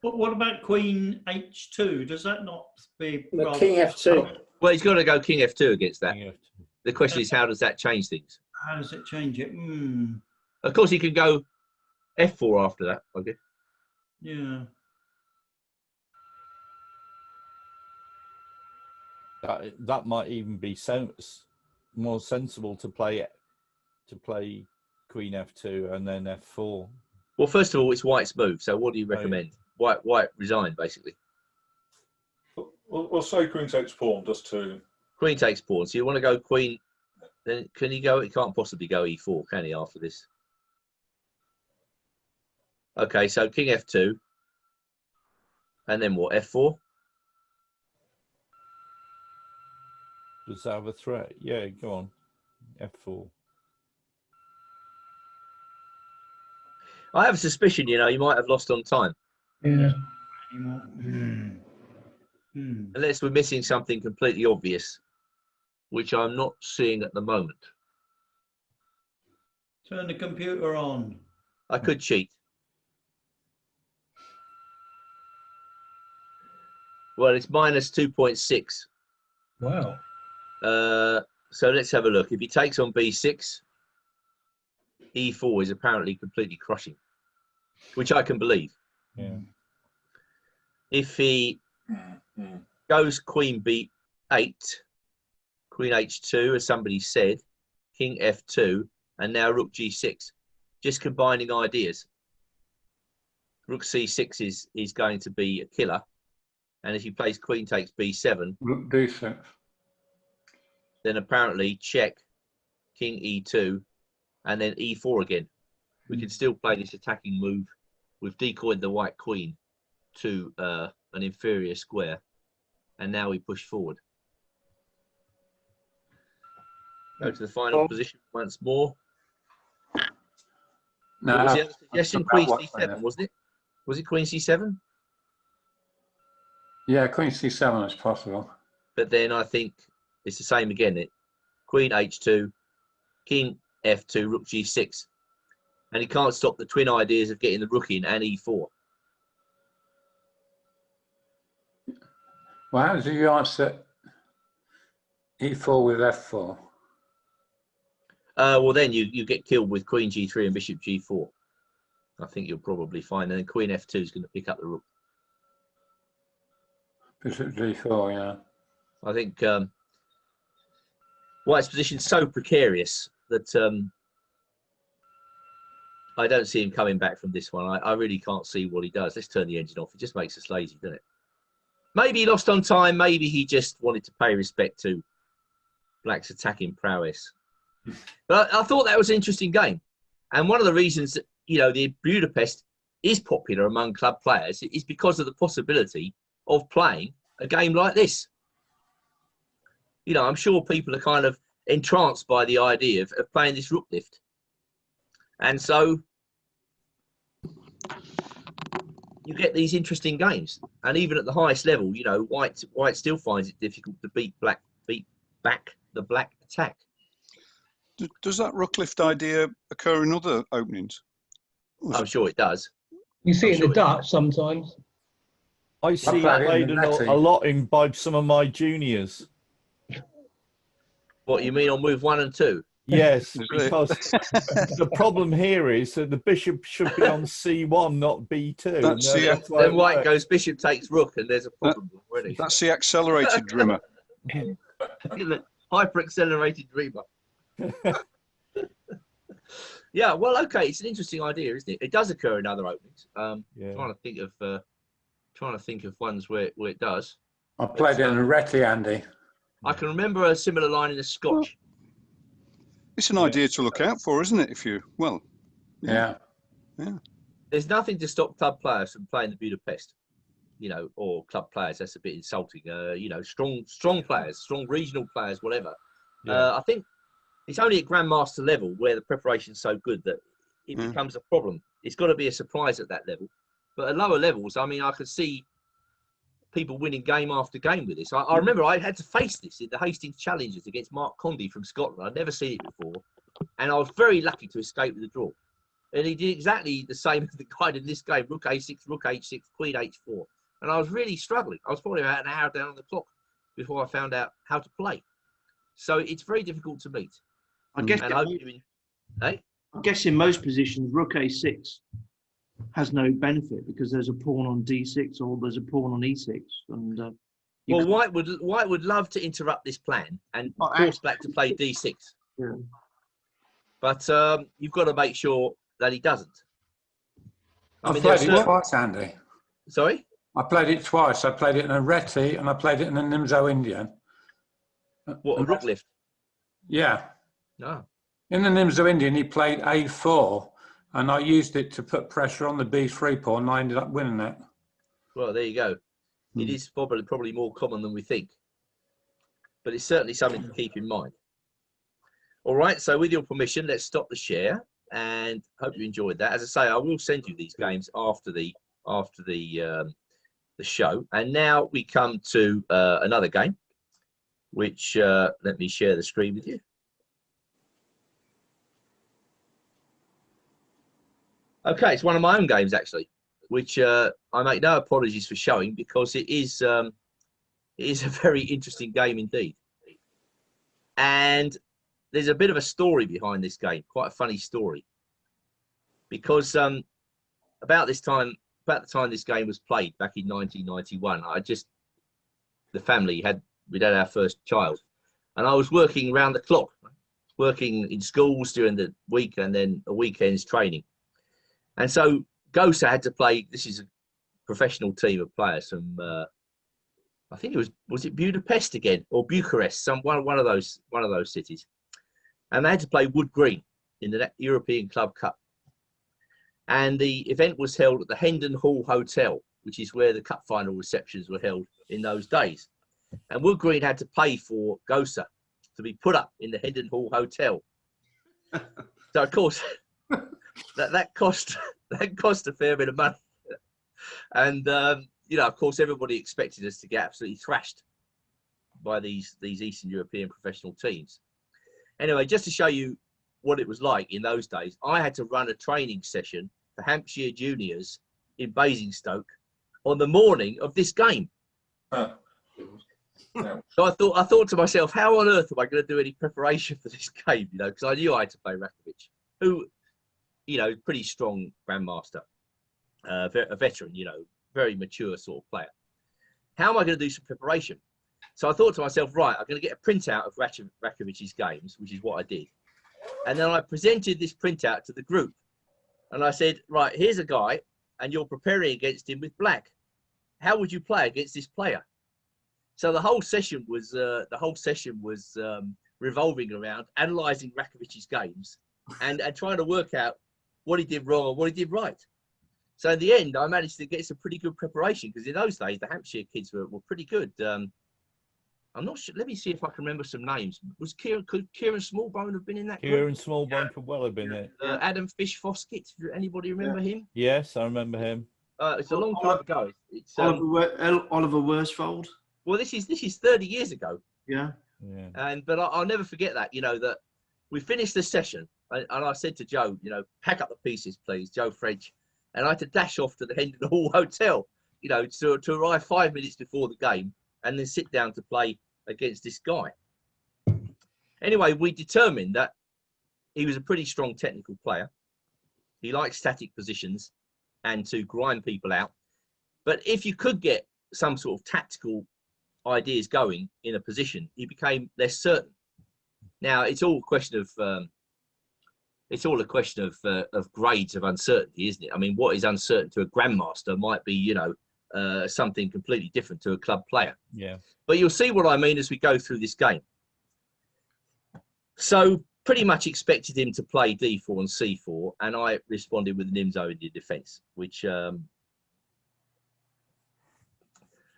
But what about Queen H2? Does that not be... No, King F2. Well, he's got to go King F2 against that. King F2. The question is, how does that change things? How does it change it? Of course, he can go F4 after that, I guess. Yeah. That might even be more sensible to play Queen F2 and then F4. Well, first of all, it's White's move. So, what do you recommend? White resign, basically. We'll say Queen takes pawn, just to. Queen takes pawn. So you want to go Queen? Then can he go? He can't possibly go E4, can he? After this. Okay, so King F2, and then what? F4. Does that have a threat? Yeah, go on. F4. I have a suspicion, you might have lost on time. Yeah. Unless we're missing something completely obvious, which I'm not seeing at the moment. Turn the computer on. I could cheat. Well, it's minus 2.6. Wow. So let's have a look. If he takes on B6, E4 is apparently completely crushing, which I can believe. Yeah. If he goes Queen B8, Queen H2, as somebody said, King F2, and now Rook G6, just combining ideas. Rook C6 is going to be a killer. And if he plays Queen takes B7, Rook D6. then apparently check, King E2, and then E4 again. We can still play this attacking move. We've decoyed the white queen to an inferior square, and now we push forward. Go to the final position once more. No, What was the other suggestion? Queen C7, wasn't it? Was it Queen C7? Yeah, Queen C7 is possible. But then I think it's the same again. Queen H2, King F2, rook G6. And he can't stop the twin ideas of getting the rook in and E4. Well, how do you answer E4 with F4? Well, then you get killed with Queen G3 and Bishop G4. I think you'll probably find. And then Queen F2 is going to pick up the rook. Bishop G4, yeah. I think White's position is so precarious that I don't see him coming back from this one. I really can't see what he does. Let's turn the engine off. It just makes us lazy, doesn't it? Maybe he lost on time. Maybe he just wanted to pay respect to Black's attacking prowess. But I thought that was an interesting game. And one of the reasons that, you know, the Budapest is popular among club players is because of the possibility of playing a game like this. You know, I'm sure people are kind of entranced by the idea of playing this rook lift. And so you get these interesting games. And even at the highest level, you know, White still finds it difficult to beat back the black attack. Does that rook lift idea occur in other openings? I'm sure it does. You see it in the Dutch sometimes. I see it played a lot by some of my juniors. What you mean on move 1 and 2? Yes, because the problem here is that the bishop should be on C1, not B2. Then White goes bishop takes rook, and there's a problem already. That's the accelerated dreamer. Hyper accelerated dreamer. Yeah, well, okay, it's an interesting idea, isn't it? It does occur in other openings. Trying to think of ones where it does. I played it in a Retty, Andy. I can remember a similar line in a Scotch. It's an idea to look out for, isn't it? If you yeah. There's nothing to stop club players from playing the Budapest, you know, or club players. That's a bit insulting. You know, strong players, strong regional players, whatever. I think it's only at grandmaster level where the preparation's so good that it becomes a problem. It's got to be a surprise at that level. But at lower levels, I mean, I could see people winning game after game with this. I remember I had to face this in the Hastings Challengers against Mark Condy from Scotland. I'd never seen it before. And I was very lucky to escape with a draw. And he did exactly the same as the guy in this game, rook A6, rook H6, queen H4. And I was really struggling. I was probably about an hour down on the clock before I found out how to play. So it's very difficult to meet. I guess in most positions, rook A6 has no benefit because there's a pawn on D6 or there's a pawn on E6. And well, White would love to interrupt this plan and force Black to play D6. Yeah. But you've got to make sure that he doesn't. I've played it twice, Andy. Sorry? I played it twice. I played it in a Retty and I played it in a Nimzo Indian. What, a rook lift? Yeah. No. In the Nimzo Indian, he played A4, and I used it to put pressure on the B3 pawn, and I ended up winning it. Well, there you go. It is probably more common than we think. But it's certainly something to keep in mind. All right, so with your permission, let's stop the share, and hope you enjoyed that. As I say, I will send you these games after the show. And now we come to another game, which let me share the screen with you. Okay, it's one of my own games actually, which I make no apologies for showing because it is a very interesting game indeed. And there's a bit of a story behind this game, quite a funny story, because about the time this game was played back in 1991, we'd had our first child, and I was working around the clock, working in schools during the week and then a weekend's training. And so Gosa had to play. This is a professional team of players from, I think was it Budapest again or Bucharest, one of those cities, and they had to play Wood Green in the European Club Cup. And the event was held at the Hendon Hall Hotel, which is where the cup final receptions were held in those days. And Wood Green had to pay for Gosa to be put up in the Hendon Hall Hotel. So of course. That cost a fair bit of money, and you know, of course, everybody expected us to get absolutely thrashed by these Eastern European professional teams. Anyway, just to show you what it was like in those days. I had to run a training session for Hampshire juniors in Basingstoke on the morning of this game. Yeah. So I thought to myself, how on earth am I going to do any preparation for this game? You know, because I knew I had to play Rakovic, who, you know, pretty strong grandmaster, a veteran, you know, very mature sort of player. How am I going to do some preparation? So I thought to myself, right, I'm going to get a printout of Rakovic's games, which is what I did. And then I presented this printout to the group. And I said, right, here's a guy, and you're preparing against him with black. How would you play against this player? So the whole session was revolving around analysing Rakovic's games and trying to work out what he did wrong and what he did right. So in the end, I managed to get some pretty good preparation, because in those days, the Hampshire kids were pretty good. I'm not sure. Let me see if I can remember some names. Could Kieran Smallbone have been in that group? Kieran Smallbone could well have been it. Adam Fish Foskett. Anybody remember him? Yes, I remember him. It's a long time ago. It's Oliver Worsfold. Well, this is 30 years ago. Yeah. But I'll never forget that. You know, that we finished the session, and I said to Joe, you know, pack up the pieces, please, Joe French, and I had to dash off to the Hendon Hall Hotel, you know, to arrive 5 minutes before the game, and then sit down to play against this guy. Anyway, we determined that he was a pretty strong technical player. He liked static positions and to grind people out. But if you could get some sort of tactical ideas going in a position, he became less certain. Now, it's all a question of grades of uncertainty, isn't it? I mean, what is uncertain to a grandmaster might be, you know, something completely different to a club player. Yeah. But you'll see what I mean as we go through this game. So pretty much expected him to play D4 and C4, and I responded with an Nimzo in the defence, which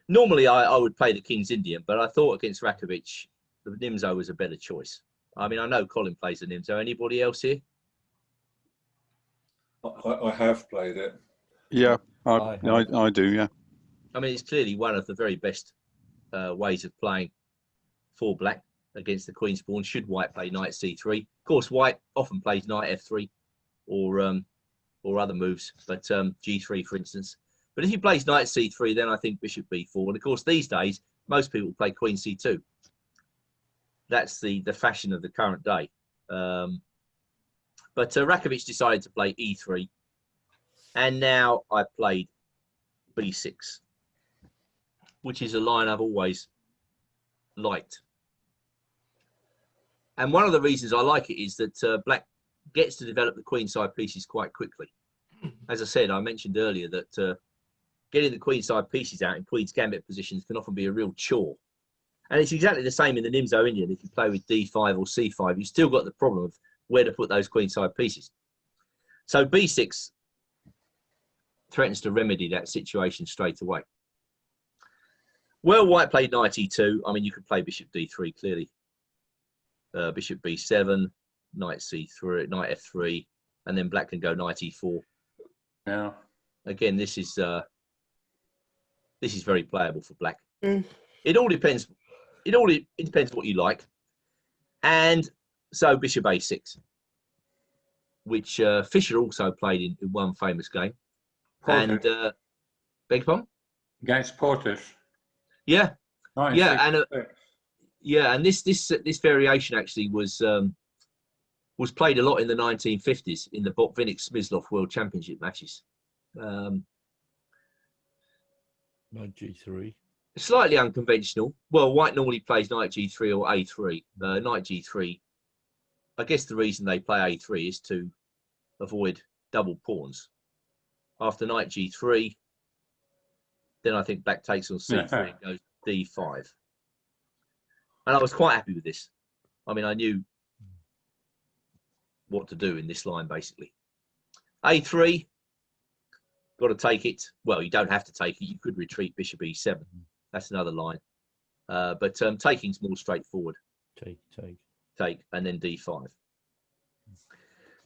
normally I would play the King's Indian, but I thought against Rakovic, the Nimzo was a better choice. I mean, I know Colin plays the Nimzo. Anybody else here? I have played it. Yeah, I do, yeah. I mean, it's clearly one of the very best ways of playing for black against the Queen's Pawn, should white play knight c3. Of course, white often plays knight f3 or other moves, but g3, for instance. But if he plays knight c3, then I think bishop b4. And of course, these days, most people play queen c2. That's the fashion of the current day. But Rakovic decided to play e3. And now I played b6, which is a line I've always liked. And one of the reasons I like it is that black gets to develop the queenside pieces quite quickly. As I said, I mentioned earlier that getting the queenside pieces out in Queen's Gambit positions can often be a real chore. And it's exactly the same in the Nimzo Indian. If you play with d5 or c5, you've still got the problem of where to put those queenside pieces. So b6 threatens to remedy that situation straight away. Well, white played knight e2. I mean, you could play bishop d3 clearly. Bishop b7, knight c3, knight f3, and then black can go knight e4. Yeah. Again, this is very playable for black. It all depends. It depends what you like. And so bishop a6, which Fischer also played in one famous game. Porter. And beg your pardon? Against Porter. Yeah. Nice. Yeah, and this variation actually was played a lot in the 1950s in the Botvinnik-Smyslov World Championship matches. Knight g3. Slightly unconventional. Well, white normally plays knight g3 or a3. Knight g3. I guess the reason they play a3 is to avoid double pawns. After knight g3, then I think black takes on c3 and goes d5. And I was quite happy with this. I mean, I knew what to do in this line, basically. a3, got to take it. Well, you don't have to take it. You could retreat bishop e7. That's another line. But taking's more straightforward. Take, and then d5.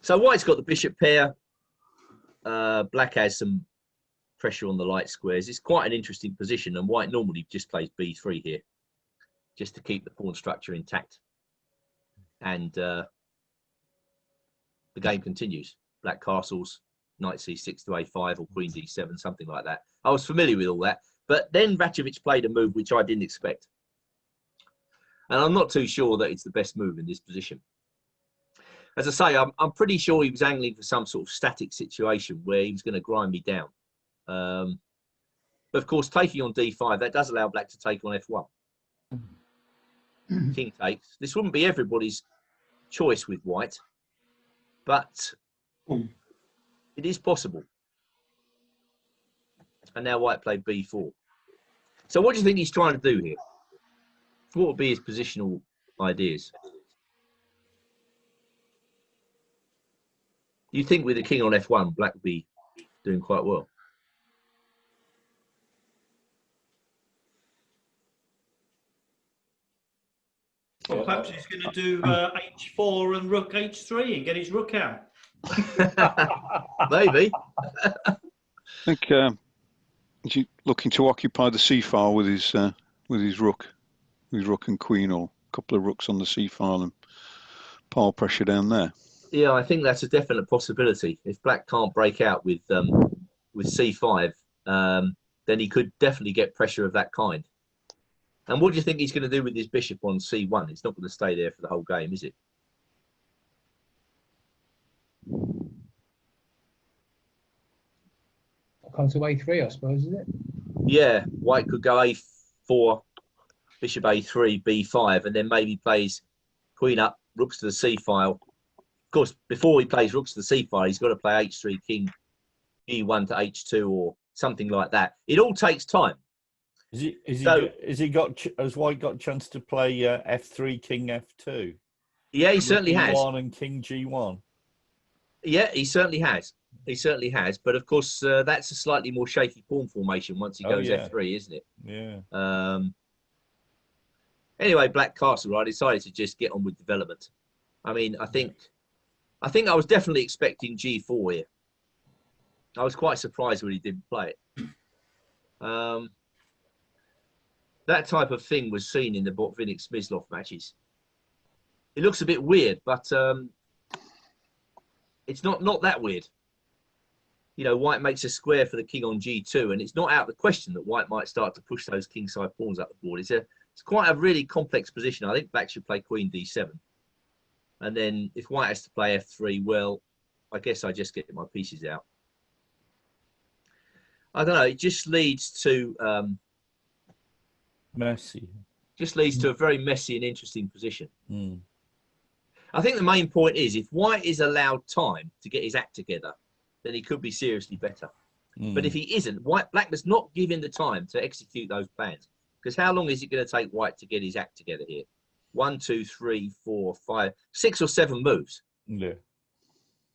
So white's got the bishop pair. Black has some pressure on the light squares. It's quite an interesting position, and white normally just plays b3 here, just to keep the pawn structure intact. And the game continues. Black castles, knight c6 to a5 or queen d7, something like that. I was familiar with all that. But then Vacevic played a move which I didn't expect. And I'm not too sure that it's the best move in this position. As I say, I'm pretty sure he was angling for some sort of static situation where he was going to grind me down. But of course, taking on d5, that does allow black to take on f1. King takes. This wouldn't be everybody's choice with white, but it is possible. And now white played b4. So what do you think he's trying to do here? What would be his positional ideas? You think with the king on f1, black would be doing quite well? Well, perhaps he's going to do h4 and rook h3 and get his rook out. Maybe. I think he's looking to occupy the c file with his rook and queen, or a couple of rooks on the c file, and pile pressure down there. Yeah, I think that's a definite possibility. If black can't break out with c5, then he could definitely get pressure of that kind. And what do you think he's going to do with his bishop on c1? It's not going to stay there for the whole game, is it? Come to a3, I suppose, is it? Yeah, white could go a4, bishop a3, b5, and then maybe plays queen up, rooks to the c file. Of course, before he plays rooks to the c file, he's got to play h3, king g1 to h2 or something like that. It all takes time. Has white got a chance to play f3, king f2? Yeah, he certainly has. G1 and king g1. Yeah, he certainly has. He certainly has. But of course, that's a slightly more shaky pawn formation once he goes f3, isn't it? Yeah. Anyway, black castle. I decided to just get on with development. I mean, I think I was definitely expecting g4 here. I was quite surprised when he didn't play it. That type of thing was seen in the Botvinnik-Smyslov matches. It looks a bit weird, but it's not that weird. You know, white makes a square for the king on g2, and it's not out of the question that white might start to push those kingside pawns up the board. It's quite a really complex position. I think black should play queen d7. And then if white has to play f3, well, I guess I just get my pieces out. I don't know, it just leads to... messy. Just leads to a very messy and interesting position. I think the main point is, if white is allowed time to get his act together, then he could be seriously better. But if he isn't, black does not give him the time to execute those plans. Because how long is it going to take white to get his act together here? 1, 2, 3, 4, 5, 6 or 7 moves. Yeah.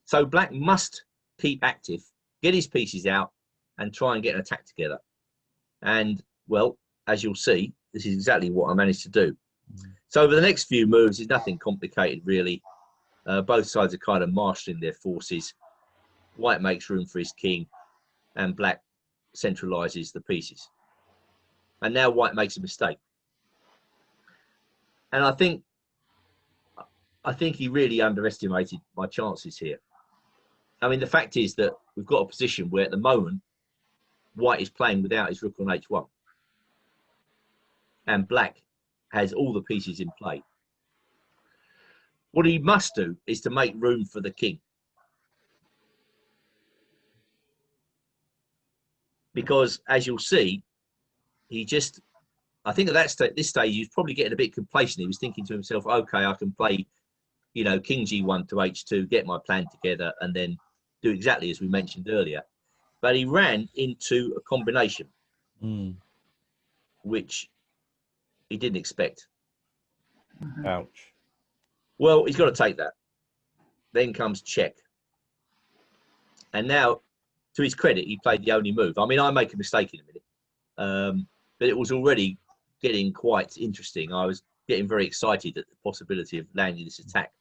So black must keep active, get his pieces out, and try and get an attack together. And, well, as you'll see, this is exactly what I managed to do. So over the next few moves, it's nothing complicated, really. Both sides are kind of marshalling their forces. White makes room for his king, and black centralizes the pieces. And now white makes a mistake. And I think he really underestimated my chances here. I mean, the fact is that we've got a position where at the moment, white is playing without his rook on h1. And black has all the pieces in play. What he must do is to make room for the king. Because, as you'll see, I think at this stage, he was probably getting a bit complacent. He was thinking to himself, okay, I can play, you know, king g1 to h2, get my plan together, and then do exactly as we mentioned earlier. But he ran into a combination, which he didn't expect. Ouch. Well, he's got to take that. Then comes check. And now, to his credit, he played the only move. I mean, I make a mistake in a minute. But it was already getting quite interesting. I was getting very excited at the possibility of landing this attack.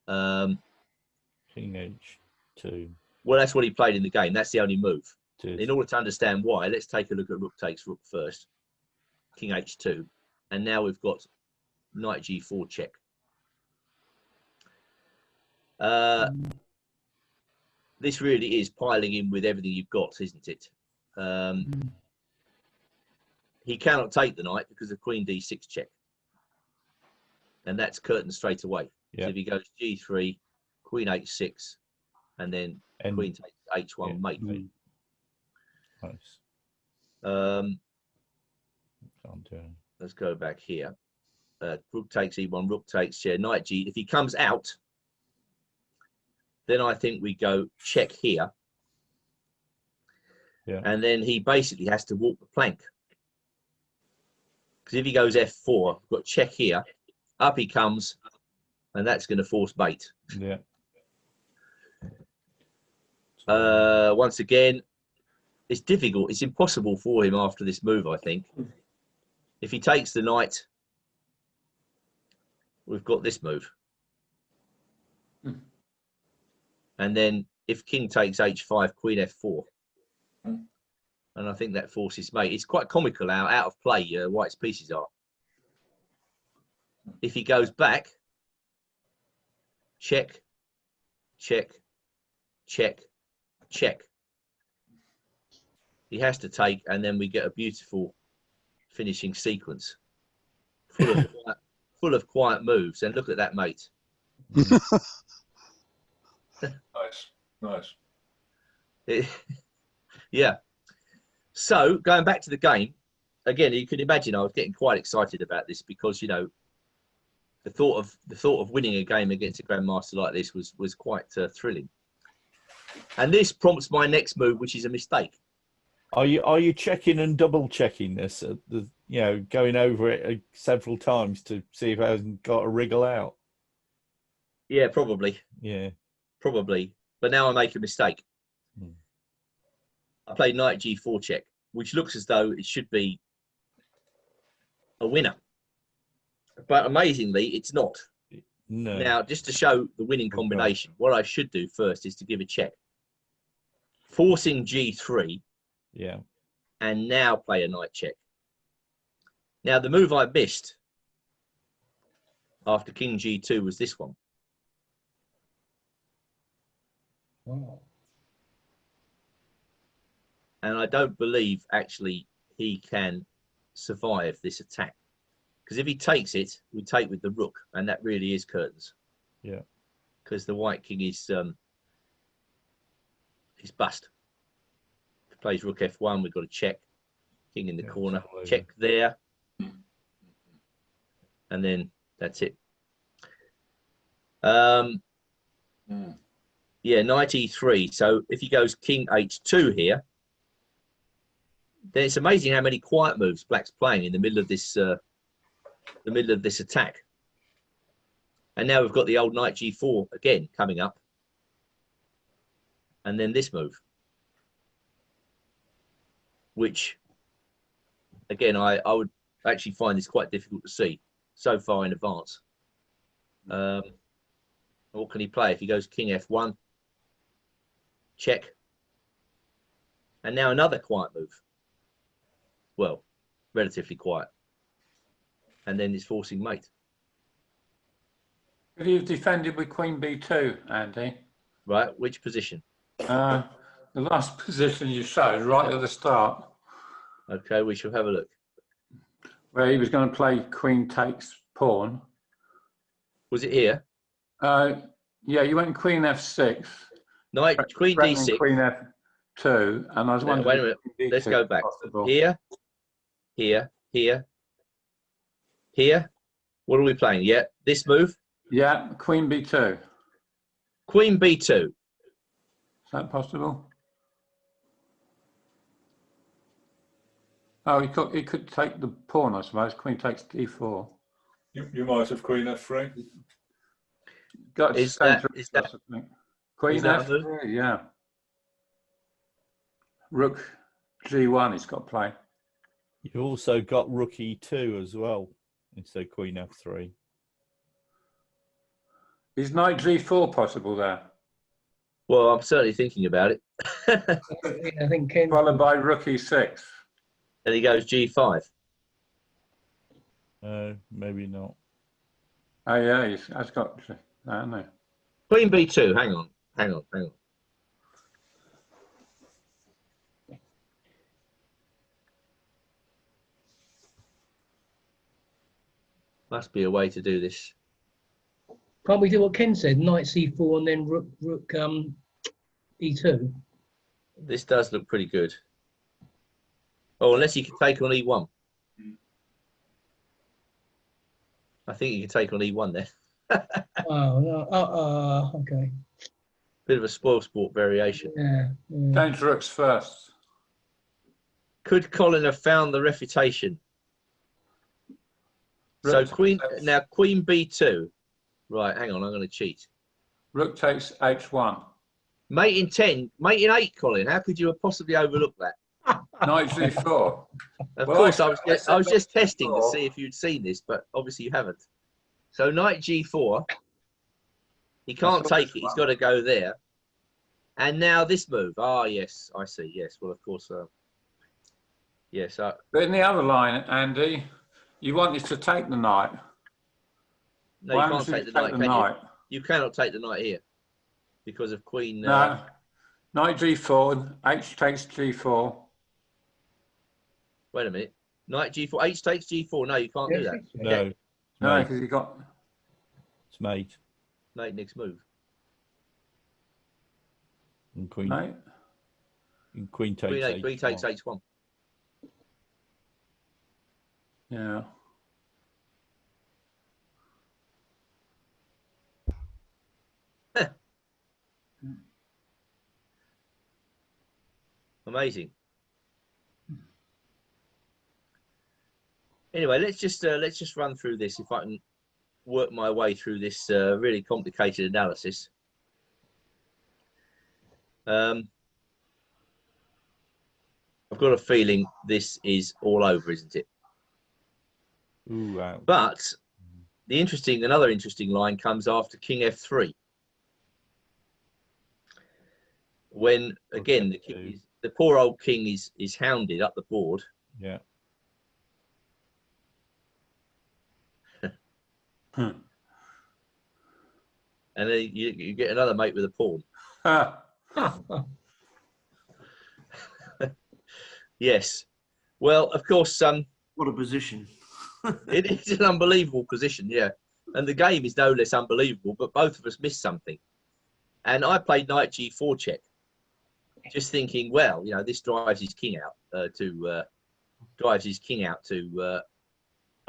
King h2. Well, that's what he played in the game. That's the only move. Cheers. In order to understand why, let's take a look at rook takes rook first. King h2. And now we've got knight g4 check. this really is piling in with everything you've got, isn't it? He cannot take the knight because of Queen D6 check. And that's curtain straight away. Yeah. So if he goes G3, Queen H6, and then Queen takes H1 mate. Nice. Let's go back here. Rook takes E1, Rook takes Knight G. If he comes out, then I think we go check here. Yeah. And then he basically has to walk the plank. Because if he goes F4, we've got check here, up he comes, and that's going to force mate. Yeah. Once again, it's difficult. It's impossible for him after this move, I think. If he takes the knight, we've got this move. And then if king takes H5, Queen F4. And I think that forces mate. It's quite comical how out of play White's pieces are. If he goes back, check, check, check, check. He has to take, and then we get a beautiful finishing sequence full of quiet moves. And look at that, mate. Nice. Yeah. So going back to the game again, you can imagine I was getting quite excited about this because the thought of winning a game against a grandmaster like this was quite thrilling. And this prompts my next move, which is a mistake. Are you checking and double checking this? Going over it several times to see if it hasn't got a wriggle out. Yeah, probably. Yeah, probably. But now I make a mistake. I played knight G4 check, which looks as though it should be a winner. But amazingly, it's not. No. Now, just to show the winning combination, what I should do first is to give a check. Forcing G3. Yeah. And now play a knight check. Now, the move I missed after King G2 was this one. Wow. And I don't believe, actually, he can survive this attack. Because if he takes it, we take with the rook, and that really is curtains. Yeah. Because the white king is bust. If he plays rook F1, we've got to check. King in the corner. Check there. And then that's it. Yeah, knight E3. So if he goes king H2 here, then it's amazing how many quiet moves Black's playing in the middle of this attack. And now we've got the old knight G4 again coming up. And then this move, which again I would actually find this quite difficult to see so far in advance. What can he play? If he goes king F1, check. And now another quiet move. Well, relatively quiet. And then it's forcing mate. Could you have defended with Queen B2, Andy? Right, which position? The last position you showed, right at the start. Okay, we shall have a look. Where he was going to play Queen takes pawn. Was it here? Yeah, you went Queen F6. Knight, Queen D6. Queen F2, and I was wondering. Wait a minute, let's go back. Here, here, here, here. What are we playing? Yeah, this move? Yeah, Queen B2. Queen B2. Is that possible? Oh, he could take the pawn, I suppose. Queen takes D4. You might have Queen F3. Got is that Queen is that F3, yeah. Rook G1 he's got to play. You also got rook E2 as well, instead of Queen F3. Is knight G4 possible there? Well, I'm certainly thinking about it. I think Ken... Followed by rook E6. And he goes G5. Maybe not. Oh yeah, he's got. I don't know. Queen B2. Hang on. Must be a way to do this. Can't we do what Ken said? Knight c4 and then rook e2. This does look pretty good. Oh, unless you can take on e1. I think you can take on e1 there. Oh no. Okay. Bit of a spoil sport variation. Yeah. Change rooks first. Could Colin have found the refutation? So Rook queen takes- now queen b2. Right, hang on, I'm going to cheat. Rook takes h1. Mate in 10, mate in 8, Colin. How could you have possibly overlooked that? Knight g4. Of Well, course, I I was said just knight testing to g4. see if you'd seen this, but obviously you haven't. So knight g4. He can't saw take this it. He's one. got to go there. And now this move. Ah, yes, I see. Yes, well, of course. Yes. But in the other line, Andy, you wanted to take the knight. No, you Why can't didn't take the knight, can you? You cannot take the knight here because of queen. No. Knight g4, h takes g4. Wait a minute. Knight g4. H takes g4. No, you can't do that. No. No, Mate. because you got It's mate. Mate, next move. And queen. knight. And queen takes Queen, H1. queen takes h1. Yeah. Amazing. Anyway, let's just run through this. If I can work my way through this really complicated analysis. I've got a feeling this is all over, isn't it? Ooh, wow. But another interesting line comes after king f3. When again the poor old king is hounded up the board. Yeah. And then you get another mate with a pawn. Yes. Well, of course, What a position. it is an unbelievable position, yeah. And the game is no less unbelievable, but both of us missed something. And I played knight g4 check, just thinking, well, you know, this drives his king out to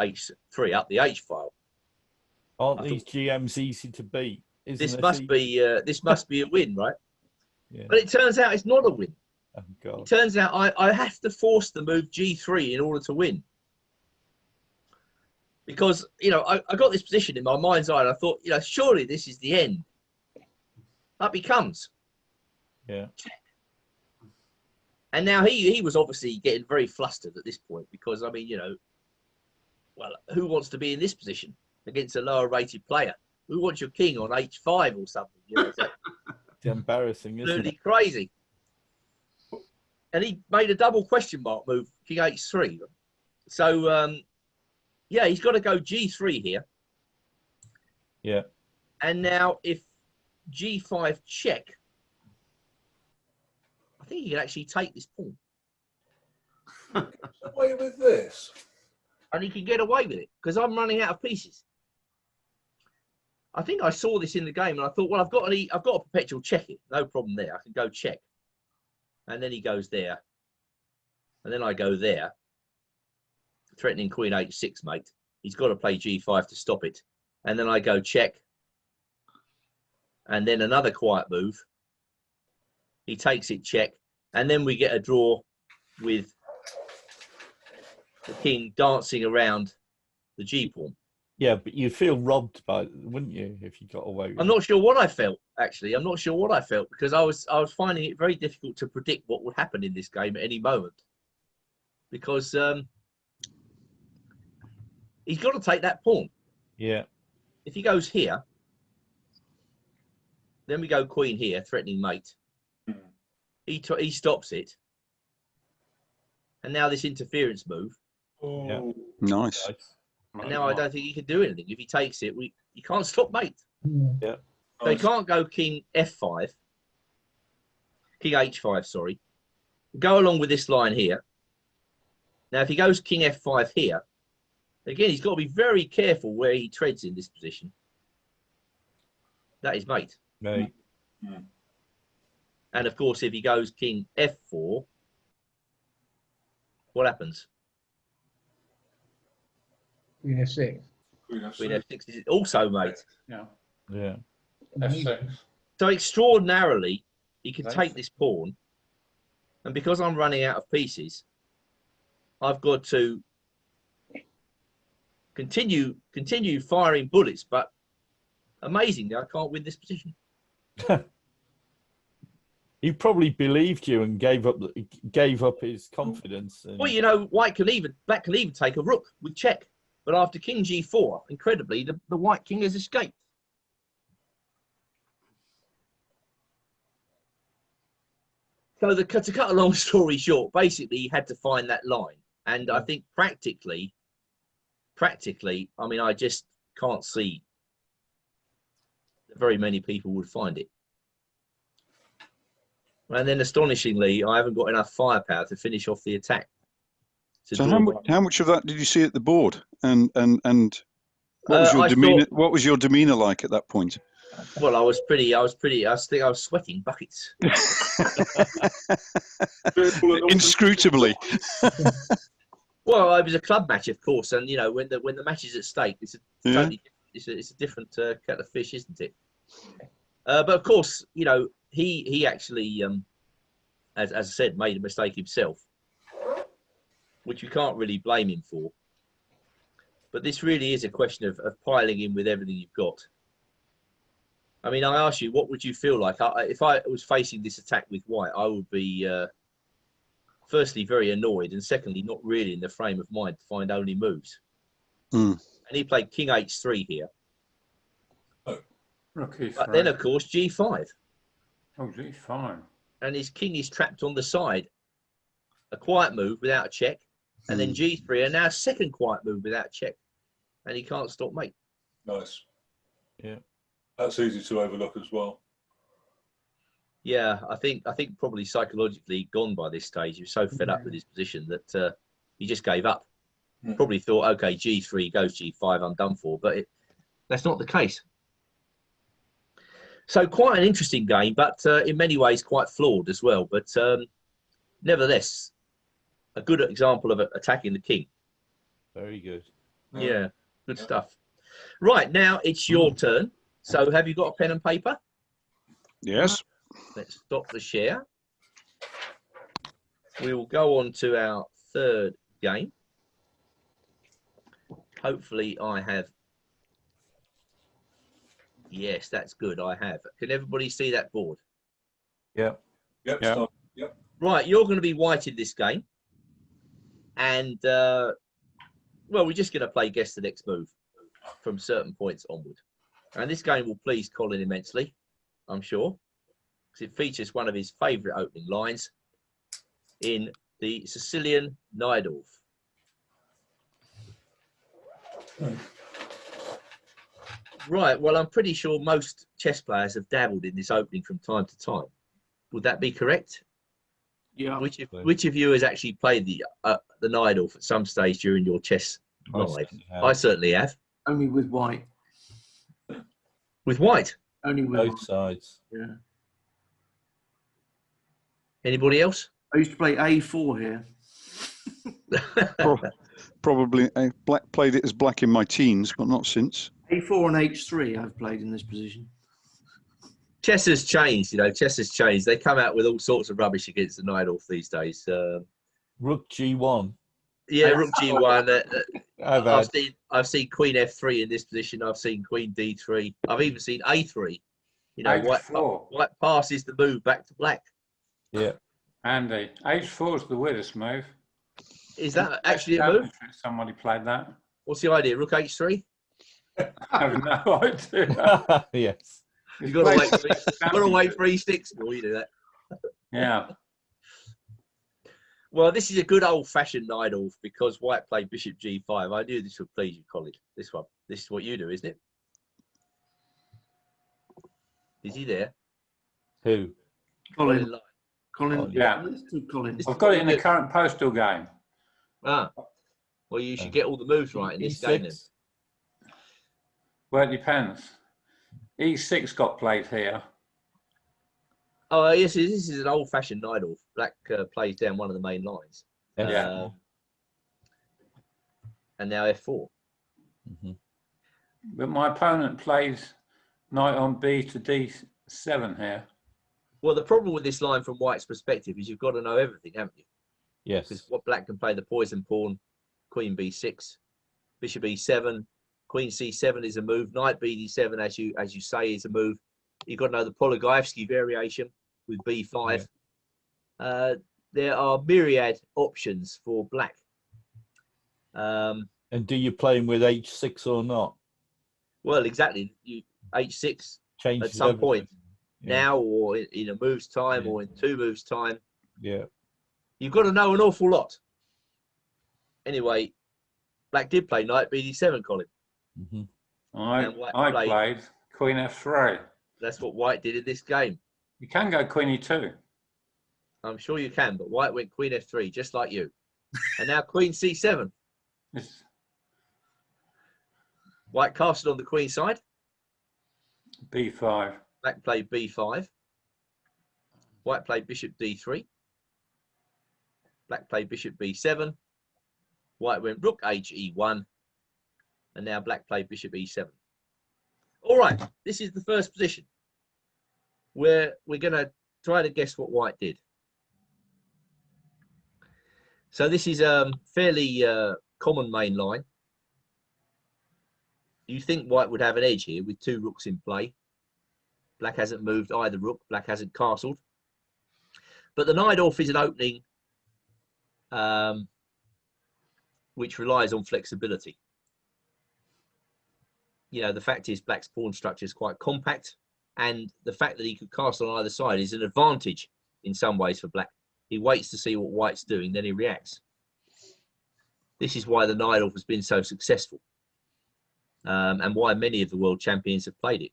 h3 up the h file. Aren't these GMs easy to beat? Isn't This must be a win, right? Yeah. But it turns out it's not a win. Oh, God. It turns out I have to force the move g3 in order to win. Because, you know, I got this position in my mind's eye and I thought, you know, surely this is the end. Up he comes. Yeah. And now he was obviously getting very flustered at this point because, I mean, you know, well, who wants to be in this position against a lower rated player? Who wants your king on h5 or something? You know, it's embarrassing, isn't absolutely it? crazy. And he made a double question mark move, king h3. So, yeah, he's got to go g3 here. Yeah. And now if g5 check, I think he can actually take this pawn. Away with this. And he can get away with it because I'm running out of pieces. I think I saw this in the game and I thought, well, I've got a perpetual check it. No problem there. I can go check. And then he goes there. And then I go there. Threatening queen h6, mate. He's got to play g5 to stop it. And then I go check. And then another quiet move. He takes it check. And then we get a draw with the king dancing around the g pawn. Yeah, but you'd feel robbed by, wouldn't you, if you got away with I'm not sure what I felt, actually. I'm not sure what I felt because I was finding it very difficult to predict what would happen in this game at any moment. Because he's got to take that pawn. Yeah. If he goes here, then we go queen here, threatening mate. He stops it. And now this interference move. Yeah. Nice. And now I don't think he can do anything. If he takes it, you can't stop mate. Yeah. So he can't go king f5, king h5, sorry. Go along with this line here. Now, if he goes king f5 here, Again, he's got to be very careful where he treads in this position. That is mate. Mate. And of course, if he goes king f4, what happens? Queen F6. Queen f6 is also mate. Yeah. Yeah. F6. So extraordinarily, he can take this pawn. And because I'm running out of pieces, I've got to continue firing bullets, but amazingly, I can't win this position. He probably believed you and gave up his confidence. And... Well, you know, black can even take a rook with check, but after king g4, incredibly, the white king has escaped. So to cut a long story short, basically he had to find that line, and I think practically, I mean, I just can't see that very many people would find it. And then, astonishingly, I haven't got enough firepower to finish off the attack. So how much of that did you see at the board? And what was your demeanor? What was your demeanor like at that point? Well, I think I was sweating buckets. Inscrutably. Well, it was a club match, of course, and you know when the match is at stake, it's a different kettle of fish, isn't it? But of course, you know, he actually, as I said, made a mistake himself, which you can't really blame him for. But this really is a question of piling in with everything you've got. I mean, I ask you, what would you feel like if I was facing this attack with white? I would be, firstly, very annoyed, and secondly, not really in the frame of mind to find only moves. And he played king h3 here. Rook E3. But then, of course, g5. Oh, g5. And his king is trapped on the side. A quiet move without a check. And then g3, and now a second quiet move without a check. And he can't stop mate. Nice. Yeah. That's easy to overlook as well. Yeah, I think probably psychologically gone by this stage. He was so fed up with his position that he just gave up. Probably thought, okay, g3 goes g5, I'm done for. But that's not the case. So quite an interesting game, but in many ways quite flawed as well. But nevertheless, a good example of attacking the king. Very good. Yeah, good stuff. Right, now it's your turn. So have you got a pen and paper? Yes. Let's stop the share. We will go on to our third game. Hopefully I have. Yes, that's good. I have. Can everybody see that board? Yeah. Yep. Yeah. Yep. Right, you're going to be white in this game. And, well, we're just going to play guess the next move from certain points onward. And this game will please Colin immensely, I'm sure, because it features one of his favourite opening lines in the Sicilian Najdorf. Right, well, I'm pretty sure most chess players have dabbled in this opening from time to time. Would that be correct? Yeah. Which of you has actually played the Najdorf at some stage during your chess life? I certainly have. Only with white. With white? Only with Both white. sides. Yeah. Anybody else? I used to play A4 here. Probably played it as black in my teens, but not since. A4 and H3 I've played in this position. Chess has changed, you know, chess has changed. They come out with all sorts of rubbish against the Najdorf these days. Rook G1. Yeah, Rook G1. I've seen Queen F3 in this position. I've seen Queen D3. I've even seen A3. You know, white passes the move back to black. Yeah. Andy, H4 is the weirdest move. Is that actually a move? Somebody played that. What's the idea? Rook H3? I have no idea. Yes. You've got to wait 3 sticks before you do that. Yeah. Well, this is a good old-fashioned Najdorf because white played Bishop G5. I knew this would please you, Colin. This one. This is what you do, isn't it? Is he there? Who? Colin. Colin. Yeah. Colin. I've got it in the current postal game. Ah. Well, you should get all the moves right in this game then. E6. Well, it depends. E6 got played here. Oh, yes, this is an old-fashioned Neidorf. Black plays down one of the main lines. Yeah. And now F4. Mm-hmm. But my opponent plays knight on B to D7 here. Well, the problem with this line from White's perspective is you've got to know everything, haven't you? Yes. Because what Black can play the poison pawn, Queen B6, Bishop E7, Queen C7 is a move, Knight BD7, as you say, is a move. You've got to know the Polygaevsky variation with B5. Yeah. There are myriad options for Black. And do you play him with H6 or not? Well, exactly. You H6 changes at some everything. point. Yeah. Now or in a move's time or in 2 moves' time. Yeah. You've got to know an awful lot. Anyway, Black did play Knight BD7, Colin. Mm-hmm. I played Queen F3. That's what White did in this game. You can go Queen E2. I'm sure you can, but White went Queen F3, just like you. And now Queen C7. Yes. White castled on the Queen side. B5. Black played B5. White played Bishop D3. Black played Bishop B7. White went Rook HE1. And now Black played Bishop E7. All right, this is the first position where we're going to try to guess what White did. So this is a fairly common main line. You think White would have an edge here with 2 rooks in play. Black hasn't moved either rook. Black hasn't castled. But the Neidorf is an opening which relies on flexibility. You know, the fact is Black's pawn structure is quite compact, and the fact that he could castle on either side is an advantage in some ways for Black. He waits to see what White's doing, then he reacts. This is why the Neidorf has been so successful, and why many of the world champions have played it.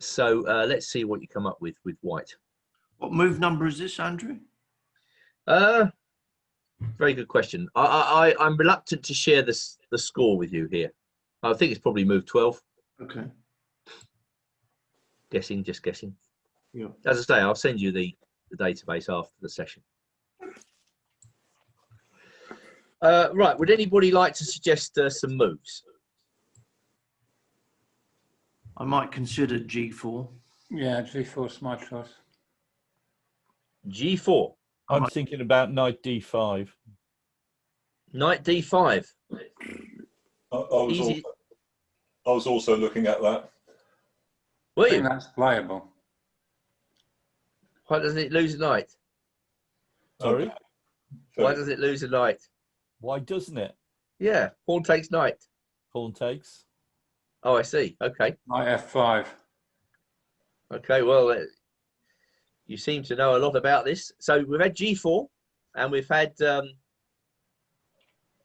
So let's see what you come up with White. What move number is this, Andrew? Very good question. I'm reluctant to share the score with you here. I think it's probably move 12. Okay. Guessing, just guessing. Yeah. As I say, I'll send you the database after the session. Right, would anybody like to suggest some moves? I might consider G4. Yeah, G4 is my choice. G4. I'm thinking about Knight D5. Knight D5. I was also looking at that. Were I think you? that's playable. Why doesn't it lose a knight? Sorry? Why does it lose a knight? Why doesn't it? Yeah, pawn takes knight. Pawn takes. Oh, I see. Okay. Knight F5. Okay, well, you seem to know a lot about this. So we've had G4 and we've had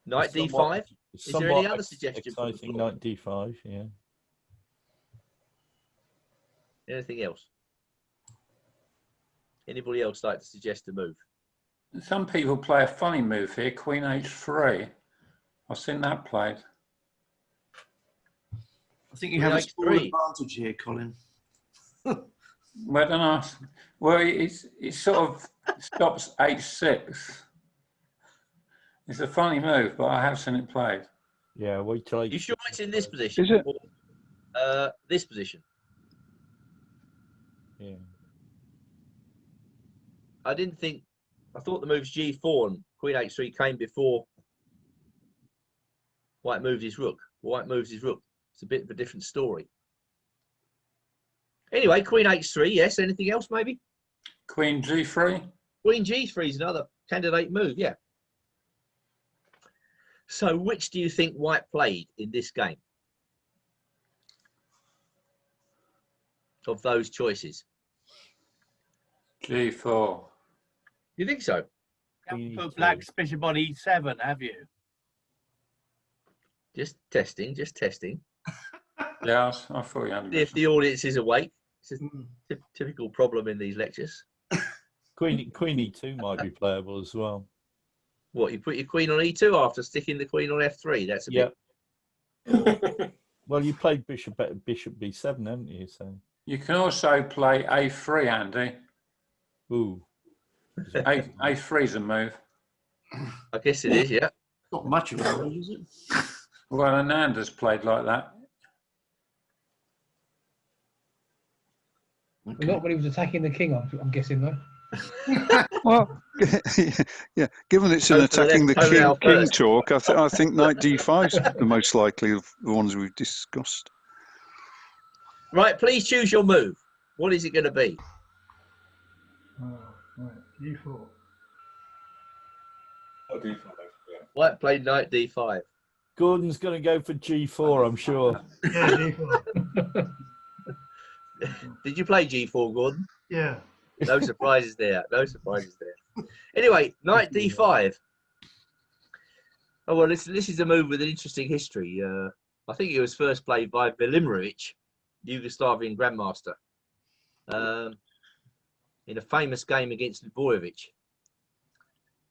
Knight D5. Is there any other suggestion? Exciting Knight D5, yeah. Anything else? Anybody else like to suggest a move? Some people play a funny move here, Queen H3. I've seen that played. I think you have a small advantage here, Colin. Well, I don't know. Well, it sort of stops H6. It's a funny move, but I have seen it played. Yeah, wait till You sure it's in this position? Is it? Or, this position? Yeah. I thought the moves G4 and Queen H3 came before White moved his rook. White moves his rook. It's a bit of a different story. Anyway, Queen H3, yes. Anything else, maybe? Queen G3? Queen G3 is another candidate move, yeah. So which do you think White played in this game? Of those choices? G4. You think so? Haven't put Black's bishop on E7, have you? Just testing, just testing. Yeah, I thought you had. If the audience is awake. It's a typical problem in these lectures. Queen E2 might be playable as well. What, you put your queen on E2 after sticking the queen on F3? That's a bit. Well, you played bishop B7, haven't you? So You can also play A3, Andy. ooh, A3 is a move. I guess it is, yeah. Not much of a move, is it? Well, Ananda's played like that. Not when he was attacking the king, I'm guessing, though. Well, yeah. Given it's an Go for the attacking the left toenail king first. talk, I think knight d5 is the most likely of the ones we've discussed. Right, please choose your move. What is it going to be? Right, G4. Oh, D5, yeah. White played knight D5. Gordon's going to go for G4, I'm sure. Yeah, G4. Did you play G4, Gordon? Yeah. No surprises there. No surprises there. Anyway, knight D5. Oh, well, this is a move with an interesting history. I think it was first played by Velimirovic, Yugoslavian grandmaster, in a famous game against Ljubojevic.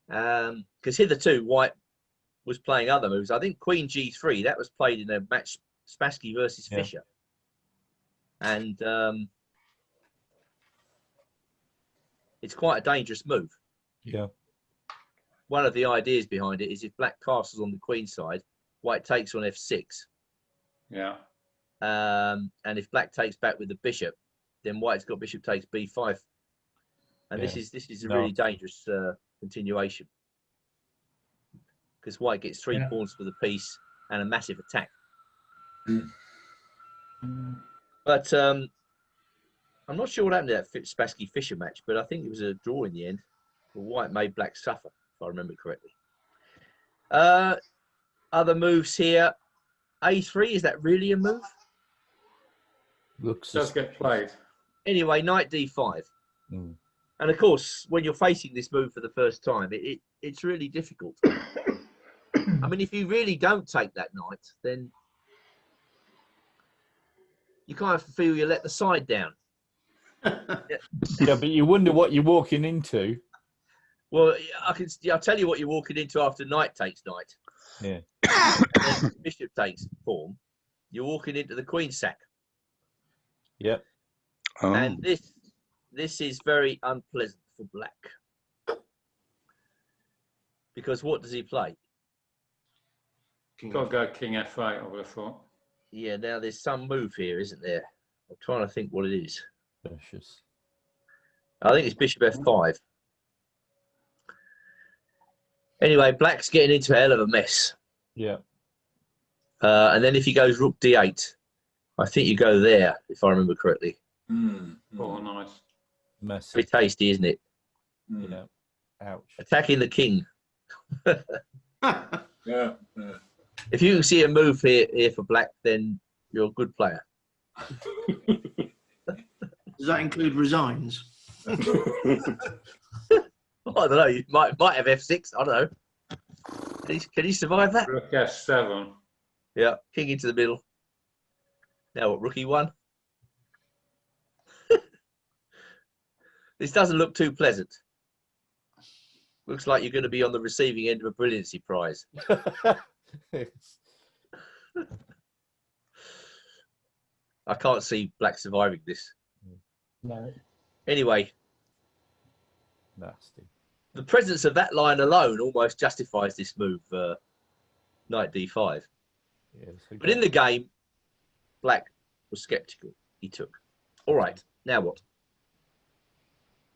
Because hitherto, White was playing other moves. I think Queen G3, that was played in a match, Spassky versus Fischer. And it's quite a dangerous move. Yeah. One of the ideas behind it is if black castles on the queen side, White takes on F6. Yeah. And if black takes back with the bishop, then White's got bishop takes B5. And this is a really dangerous continuation. Because White gets three pawns for the piece and a massive attack. But I'm not sure what happened to that Spassky-Fischer match, but I think it was a draw in the end. But White made black suffer, if I remember correctly. Other moves here. A3, is that really a move? Looks Does get played. Anyway, knight D5. Mm. And of course, when you're facing this move for the first time, it's really difficult. I mean, if you really don't take that knight, then you kind of feel you let the side down. Yeah, but you wonder what you're walking into. Well, I'll tell you what you're walking into after knight takes knight. Yeah. Then bishop takes pawn. You're walking into the queen sack. Yep. Oh. And this is very unpleasant for black. Because what does he play? Got to go King F8, I would have thought. Yeah, now there's some move here, isn't there? I'm trying to think what it is. Precious. I think it's bishop F5. Anyway, black's getting into a hell of a mess. Yeah. And then if he goes rook D8, I think you go there, if I remember correctly. Oh, nice. Messy. Pretty tasty, isn't it? Yeah. Ouch. Attacking the king. Yeah. If you can see a move here for black, then you're a good player. Does that include resigns? I don't know. You might have F6. I don't know. Can he survive that? Rook S7. Yeah, king into the middle. Now what, rook E1? This doesn't look too pleasant. Looks like you're going to be on the receiving end of a brilliancy prize. I can't see black surviving this. No. Anyway, Nasty. the presence of that line alone almost justifies this move, knight D5. Yes, But in the game, black was sceptical. He took. All right, now what?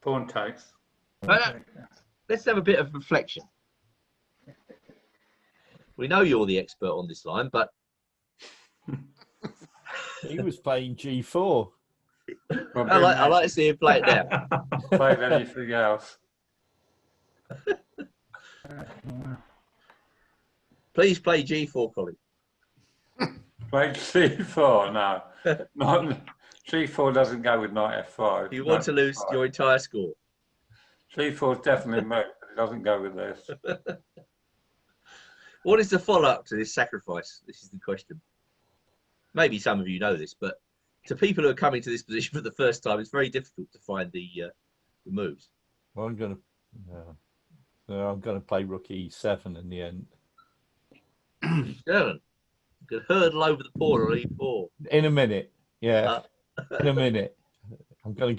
Pawn takes. Let's have a bit of reflection. We know you're the expert on this line, but he was playing G4. I like to see him play it now. Played anything else. Please play G4, Colin. Played C4, no. Not, C4 doesn't go with knight F5. You want to lose your entire score. C4 is definitely a move, but it doesn't go with this. What is the follow-up to this sacrifice? This is the question. Maybe some of you know this, but to people who are coming to this position for the first time, it's very difficult to find the moves. Well, I'm gonna play rook e7 in the end. Seven. You could hurdle over the pawn on e4. In a minute, yeah. In a minute, I'm gonna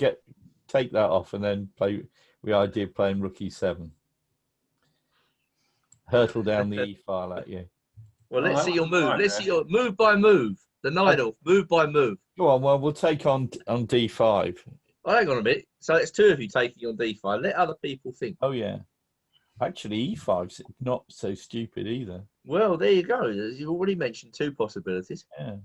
take that off and then play with the idea of playing rook e7. Hurtle down the e file at you. Well, let's see your move. Let's see your move by move. The knight off, move by move. Go on. Well, we'll take on d5. Oh, hang on a minute. So it's two of you taking on d5. Let other people think. Oh yeah. Actually, e5's not so stupid either. Well, there you go. You've already mentioned two possibilities. Yeah.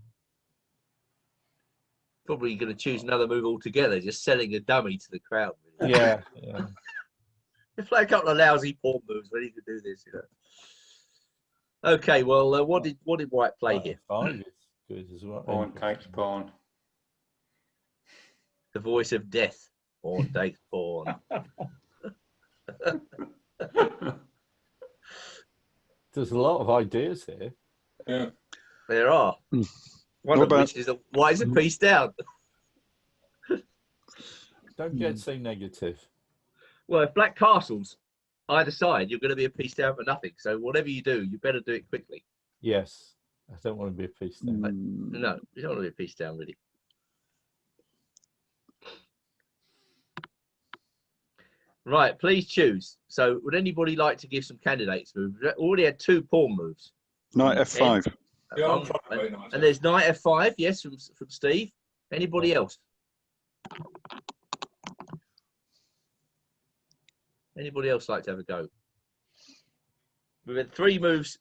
Probably going to choose another move altogether, just selling a dummy to the crowd. Really. Yeah. Yeah. You play a couple of lousy pawn moves when you can do this, you know. Okay, well, what did White play here? 5 is good as well. Pawn takes pawn. The voice of death. Pawn takes pawn. There's a lot of ideas here. Yeah. There are. One of which is why is a piece down? Don't get so negative. Well, if black castles either side, you're going to be a piece down for nothing. So whatever you do, you better do it quickly. Yes. I don't want to be a piece down. No, you don't want to be a piece down, really. Right, please choose. So would anybody like to give some candidates moves? We already had two pawn moves. Knight f5. Yeah, and there's knight f5, yes, from Steve. Anybody else? Anybody else like to have a go? We've had three moves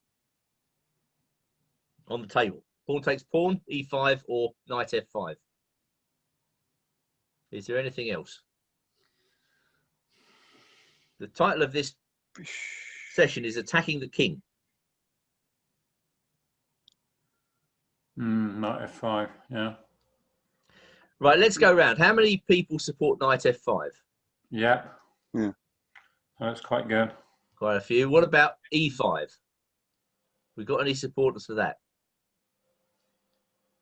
on the table. Pawn takes pawn, e5, or knight f5. Is there anything else? The title of this session is Attacking the King. Knight f5, yeah. Right, let's go round. How many people support knight f5? Yeah. Yeah. That's quite good. Quite a few. What about e5? We got any supporters for that?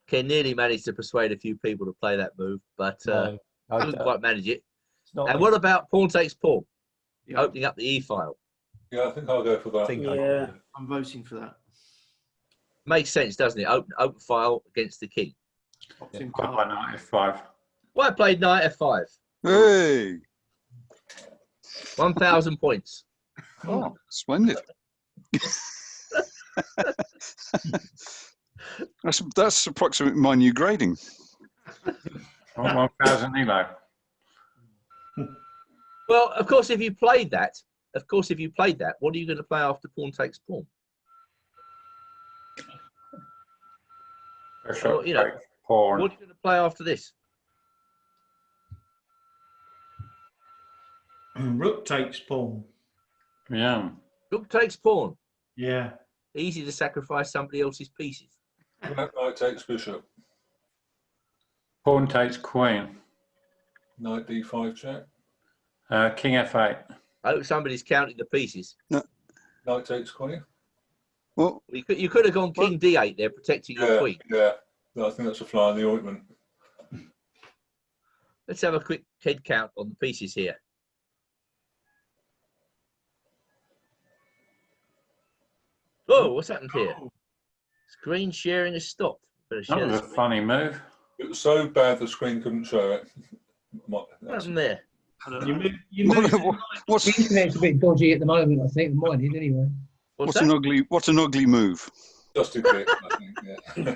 Ken nearly managed to persuade a few people to play that move, but couldn't quite manage it. And what about pawn takes pawn? Yeah. Opening up the e file. Yeah, I think I'll go for that. Yeah. I'm voting for that. Makes sense, doesn't it? Open file against the king. Yeah, quite knight f5. Well, I played knight f5. Hey! 1,000 points. Oh, splendid. That's approximately my new grading. 1,000 elo. Well, of course, if you played that, what are you going to play after pawn takes pawn? Bishop Well, you know, takes pawn. what are you going to play after this? Rook takes pawn. Yeah. Rook takes pawn. Yeah. Easy to sacrifice somebody else's pieces. Knight takes bishop. Pawn takes queen. Knight d5 check. King f8. I hope somebody's counting the pieces. Knight takes queen. Well, You could have gone king d8 there, protecting your queen. Yeah, I think that's a fly in the ointment. Let's have a quick head count on the pieces here. Oh, what's happened here? Screen sharing has stopped. Better That share was the a screen. funny move. It was so bad the screen couldn't show it. What happened there? You moved what's The internet's a bit dodgy at the moment, I think. Mine is anyway. What's an that? ugly move. Just a bit, I think, yeah.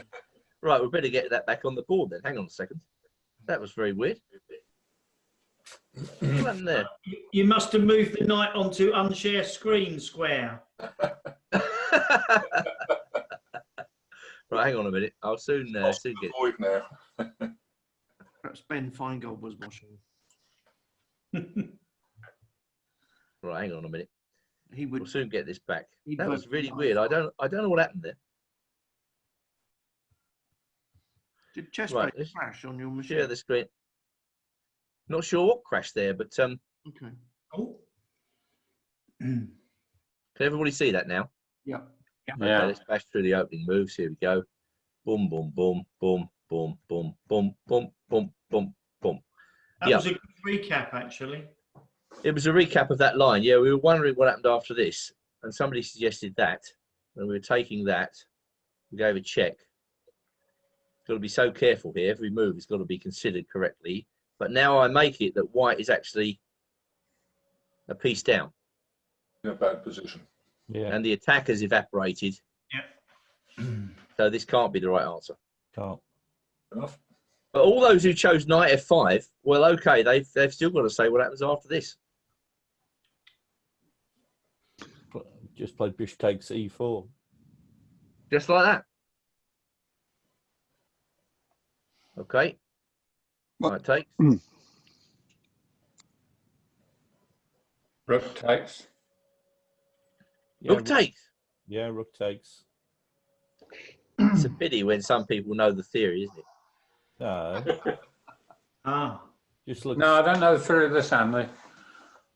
Right, we better get that back on the board then. Hang on a second. That was very weird. What happened there? You must have moved the knight onto unshare screen square. Right, hang on a minute. I'll soon get it. Void now. Perhaps Ben Feingold was watching. Right, hang on a minute. He would. We'll soon get this back. He'd That vote was for really knight. weird. I don't know what happened there. Did chess Right, play crash on your machine? Share the screen. Not sure what crashed there, but Okay. Oh. can everybody see that now? Yeah. Okay, Yeah. let's bash through the opening moves. Here we go. Boom, boom, boom, boom, boom, boom, boom, boom, boom, boom, boom. That Yeah. was a good recap, actually. It was a recap of that line. Yeah, we were wondering what happened after this, and somebody suggested that, and we were taking that. We gave a check. Got to be so careful here. Every move has got to be considered correctly. But now I make it that white is actually a piece down. In a bad position. Yeah. And the attack has evaporated. Yeah. So this can't be the right answer. Can't. Enough. But all those who chose knight f5, well, okay, they've still got to say what happens after this. Just play bishop takes e4. Just like that. Okay. Knight takes. Rook takes. Yeah, Rook takes. Yeah, rook takes. It's a pity when some people know the theory, isn't it? No. Ah. Just look. No, I don't know the theory of this, Andy.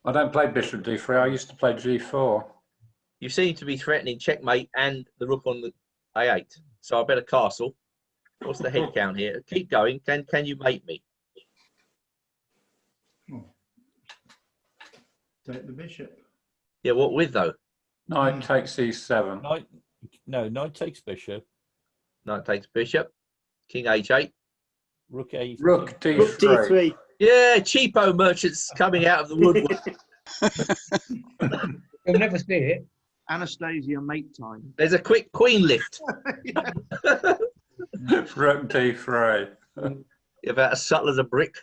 I don't play bishop d3. I used to play g4. You seem to be threatening checkmate and the rook on the a8. So I better castle. What's the head count here? Keep going. Can you mate me? Take the bishop. Yeah, what with though? Knight takes e7. Knight takes bishop. Knight takes bishop. King h8. Rook a. Rook d3. Rook d3. Yeah, cheapo merchants coming out of the woodwork. You'll never see it. Anastasia mate time. There's a quick queen lift. Rook d3. About as subtle as a brick.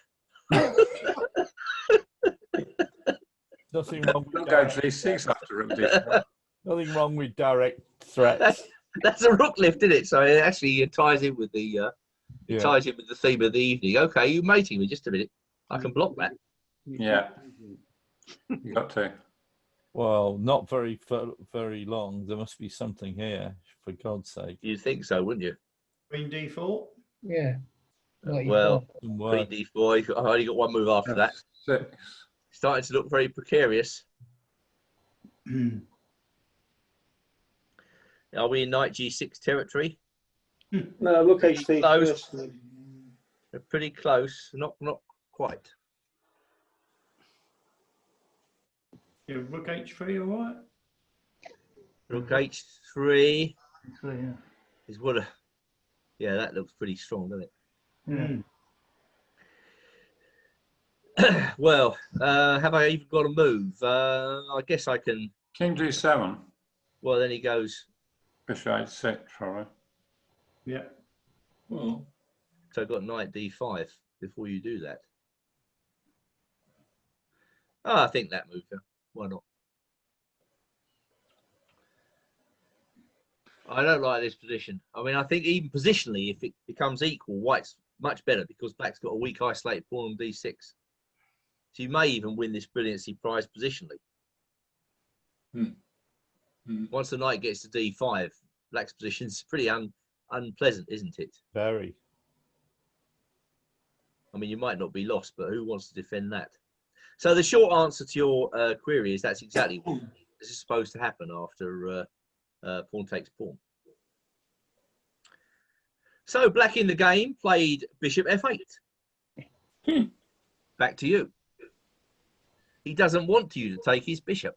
Nothing wrong with Rook go g6 after rook d3. nothing wrong with direct threats. That's a rook lift, isn't it? So it actually ties in with the ties in with the theme of the evening. Okay, you mating me just a minute. I can block that. Yeah. You got to. Well, not very long. There must be something here, for God's sake. You'd think so, wouldn't you? Queen d4. Yeah. Well, Some Queen work. d4. I only got one move after that. 6. Starting to look very precarious. Are we in knight g6 territory? No, rook h3 Close. first. We're pretty close. Not quite. Yeah, rook h3, all right? Rook h3 Yeah. is what a... Yeah, that looks pretty strong, doesn't it? Mm. Well, have I even got a move? I guess I can... King d7. Well, then he goes... Bishop h6, probably. Yeah. Well, So I've got knight d5 before you do that. Oh, I think that move, yeah. Why not? I don't like this position. I mean, I think even positionally, if it becomes equal, white's much better because black's got a weak isolated pawn on d6. So you may even win this brilliancy prize positionally. Once the knight gets to d5, black's position's pretty unpleasant, isn't it? Very. I mean, you might not be lost, but who wants to defend that? So the short answer to your query is that's exactly what is supposed to happen after pawn takes pawn. So black in the game played bishop f8. Back to you. He doesn't want you to take his bishop.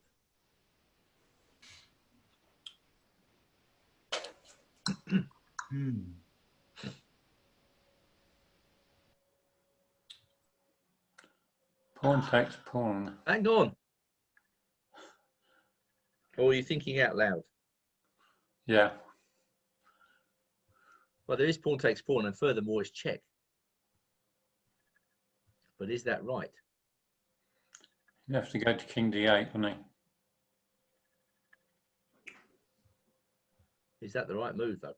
Pawn takes pawn. Hang on. Or are you thinking out loud? Yeah. Well, there is pawn takes pawn, and furthermore, it's check. But is that right? You have to go to king d8, wouldn't he? Is that the right move, though?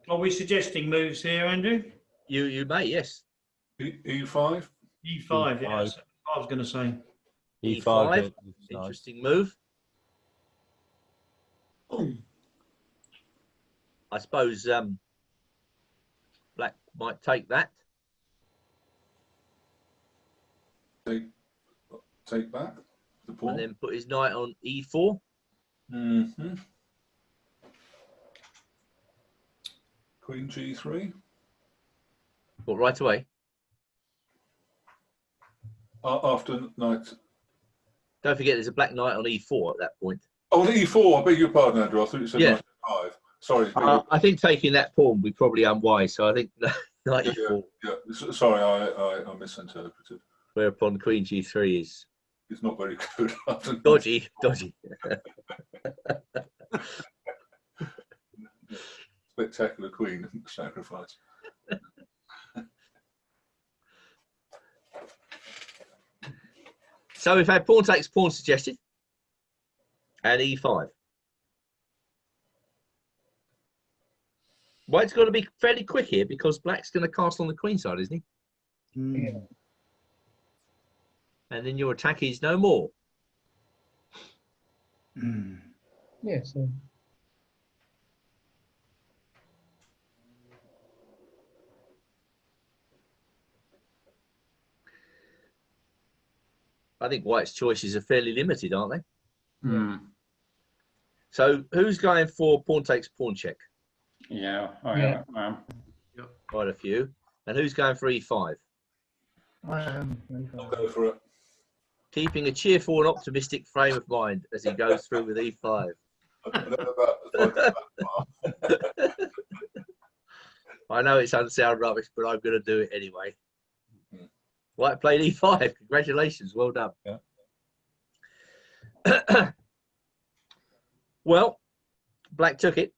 Are we suggesting moves here, Andrew? You may, yes. E5. E5, yeah. That's what I was going to say. E5. Nice. Interesting move. I suppose black might take that. Take back the pawn. And then put his knight on e4. Queen g3. But right away. After knight. Don't forget, there's a black knight on e4 at that point. Oh, e4. I beg your pardon, Andrew. I thought you said Yeah. knight 5. Sorry. I think taking that pawn would be probably unwise, so I think knight e4. Yeah. Sorry, I misinterpreted. Whereupon queen g3 is It's not very good. dodgy. Spectacular queen sacrifice. So we've had pawn takes pawn suggested, and e5. White's got to be fairly quick here because black's going to castle on the queen side, isn't he? Mm. And then your attack is no more. Mm. Yeah, so I think White's choices are fairly limited, aren't they? Hmm. So who's going for pawn takes pawn check? Yeah. Quite a few. And who's going for e5? I'll go for it. Keeping a cheerful and optimistic frame of mind as he goes through with e5. I don't know about that far. I know it sounds rubbish, but I'm going to do it anyway. White played e5. Congratulations. Well done. Yeah. Well, black took it.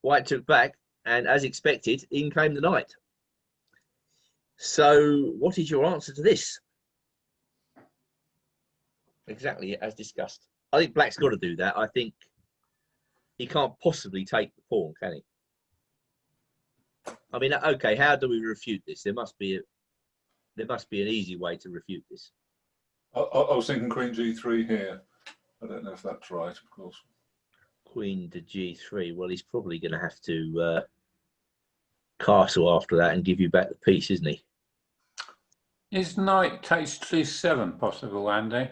White took back. And as expected, in came the knight. So what is your answer to this? Exactly as discussed. I think black's got to do that. I think he can't possibly take the pawn, can he? I mean, okay, how do we refute this? There must be an easy way to refute this. I was thinking queen g3 here. I don't know if that's right, of course. Queen to g3. Well, he's probably going to have to castle after that and give you back the piece, isn't he? Is knight takes g7 possible, Andy?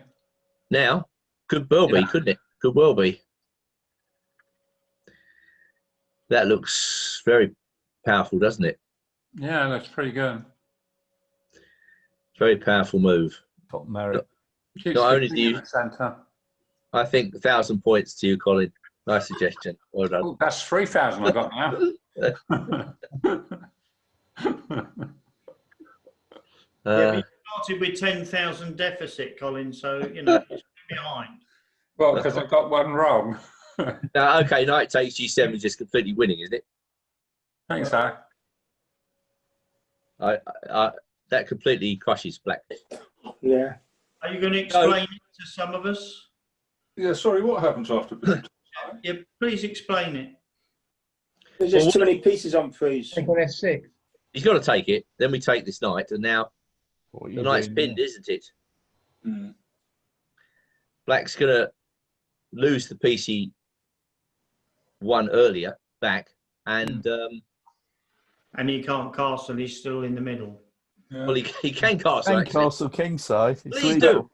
Now, could well be, couldn't it? Could well be. That looks very powerful, doesn't it? Yeah, that's pretty good. Very powerful move. Got merit. Keeps Not the only do king in you, the centre. I think 1,000 points to you, Colin. Nice suggestion. Well done. Oh, that's 3,000 I got now. Yeah, but you started with 10,000 deficit, Colin, so, you know, it's behind. Well, because I got one wrong. Now, okay, knight takes g7 is just completely winning, isn't it? I think so. That completely crushes black. Yeah. Are you going to explain it to some of us? Yeah, sorry, what happens after bishop? Yeah, please explain it. There's just too many pieces on freeze. take on F6. He's got to take it. Then we take this knight, and now the knight's pinned, isn't it? Mm. Black's going to lose the piece he won earlier back, and he can't castle, he's still in the middle. Yeah. well, he can castle. And castle king side. It's Please legal.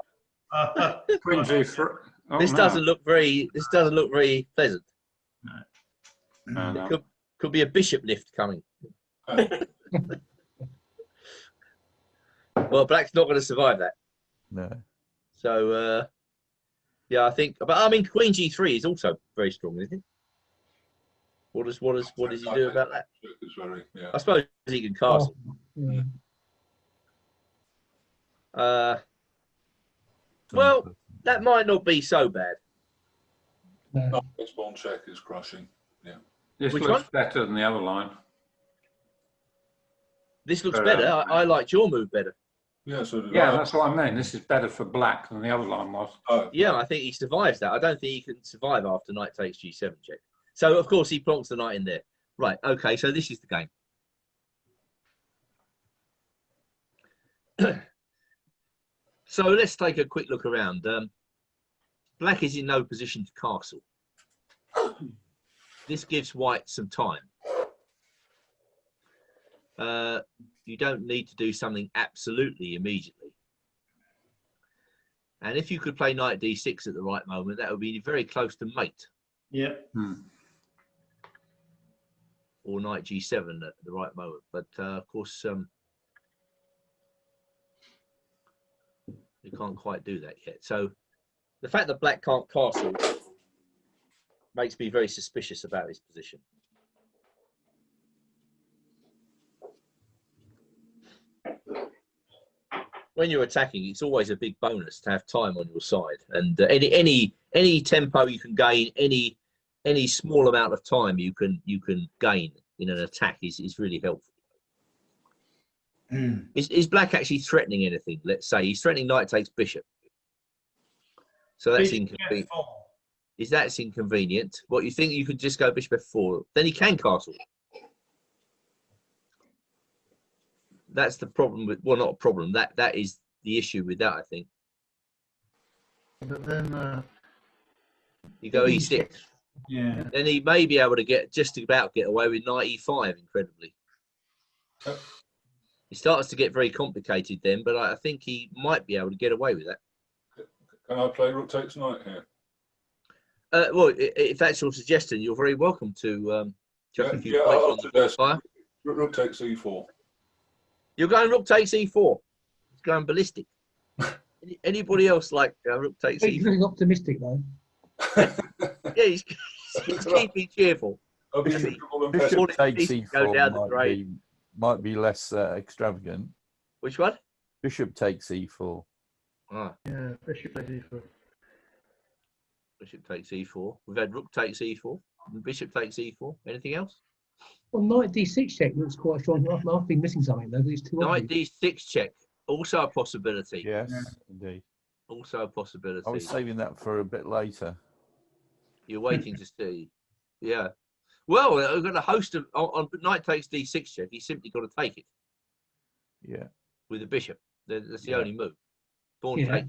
do. Queen g3. Oh, This no. doesn't look very pleasant. No, no. Could be a bishop lift coming. Well, black's not going to survive that. No. So yeah, I think. But I mean, queen g3 is also very strong, isn't it? What does he do about that? It's very, yeah. I suppose he can castle. Well, that might not be so bad. Oh, this pawn check is crushing. Yeah. This Which looks one? better than the other line. This looks better. I liked your move better. Yeah, so did Yeah, I. that's what I mean. This is better for black than the other line was. Oh, Yeah, I think he survives that. I don't think he can survive after knight takes g7 check. So, of course, he plonks the knight in there. Right, okay, so this is the game. So let's take a quick look around. Black is in no position to castle. This gives white some time. You don't need to do something absolutely immediately. And if you could play knight d6 at the right moment, that would be very close to mate. Yeah. Or knight g7 at the right moment. But of course, You can't quite do that yet. So the fact that black can't castle makes me very suspicious about his position. When you're attacking, it's always a big bonus to have time on your side, and any tempo you can gain, any small amount of time you can gain in an attack is really helpful. Is black actually threatening anything? Let's say he's threatening knight takes bishop, so that's inconvenient. Is that inconvenient? What, you think you could just go bishop f4? Then he can castle. That's the problem with, well, not a problem. That is the issue with that, I think. But then you go e6. Yeah. Then he may be able to just about get away with knight e5, incredibly. It starts to get very complicated then, but I think he might be able to get away with that. Can I play rook takes knight here? Well, if that's your suggestion, you're very welcome to chuck a few points on the fire. Rook takes e4. You're going rook takes e4. It's going ballistic. Anybody else like rook takes He's e4? very optimistic though. Yeah, he's keeping cheerful. Bishop takes Go down the drain. e4 might be less extravagant. Which one? Bishop takes e4. Ah, yeah, bishop takes e4. bishop takes e4. We've had rook takes e4. Bishop takes e4. Anything else? Well, knight d6 check looks quite strong. I've been missing something though. These two. Knight d6 check. Also a possibility. Yes, indeed. Also a possibility. I was saving that for a bit later. You're waiting to see. Yeah. Well, we've got a host of on knight takes d6 check. He's simply got to take it. Yeah. With the bishop. That's the only move. Pawn takes,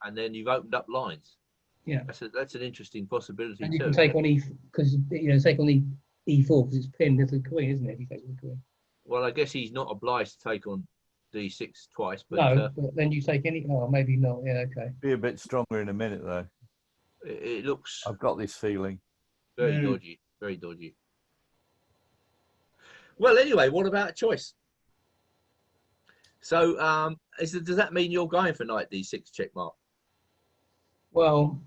and then you've opened up lines. Yeah. That's an interesting possibility and you too. can take on because take on the e4 because it's pinned as a queen, isn't it? If you take the queen. Well, I guess he's not obliged to take on d6 twice, but no, but then you take any. Oh, maybe not. Yeah, okay. Be a bit stronger in a minute though. It looks. I've got this feeling. Very dodgy. Very dodgy. Well, anyway, what about a choice? So, does that mean you're going for knight d6 check, Mark? Well,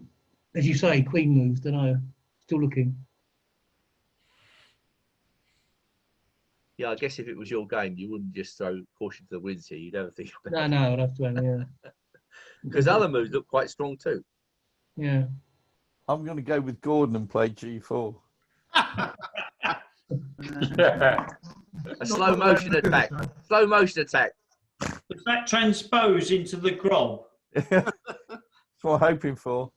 as you say, queen moves. Don't know. Still looking. Yeah, I guess if it was your game, you wouldn't just throw caution to the winds here. You'd have a think about No, I'd have to. Yeah. Because other moves look quite strong too. Yeah. I'm going to go with Gordon and play g4. A slow motion attack. Slow motion attack. Does that transpose into the grob? That's what I'm hoping for.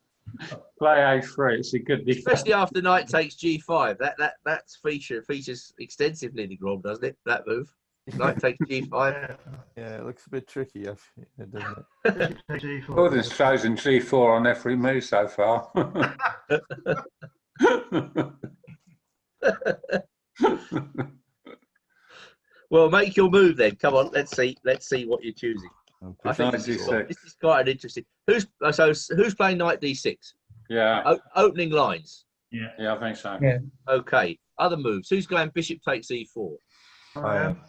Play a3. It's a good defense. Especially after knight takes g5. That's features extensively in the grob, doesn't it? That move. Knight takes g5. Yeah, it looks a bit tricky, actually, doesn't it? Gordon's chosen g4 on every move so far. Well, make your move then. Come on, let's see what you're choosing. Okay. I think this is quite an interesting. Who's playing knight d6? Yeah. Opening lines. Yeah, I think so. Yeah. Okay. Other moves. Who's going bishop takes e4? I am.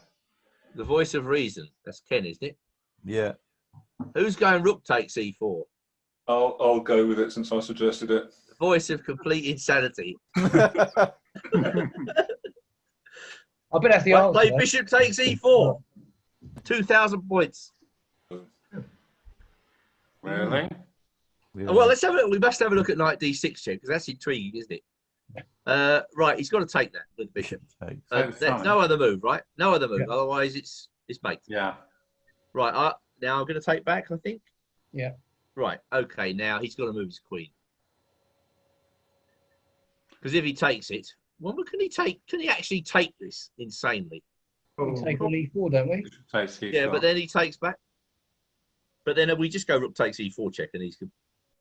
The voice of reason. That's Ken, isn't it? Yeah. Who's going rook takes e4? I'll go with it since I suggested it. The voice of complete insanity. I bet that's the answer. Play bishop takes e4. 2,000 points. Really? Well, let's have we must have a look at knight d6 check because that's intriguing, isn't it? Right, he's got to take that with the bishop. There's no other move, right? No other move. Yeah. Otherwise, it's mate. Yeah. Right. Now I'm going to take back, I think. Yeah. Right. Okay. Now he's got to move his queen. Because if he takes it, well, can he take? Can he actually take this insanely? We take on e4, don't we? Yeah, but then he takes back. But then we just go rook takes e4 check, and he's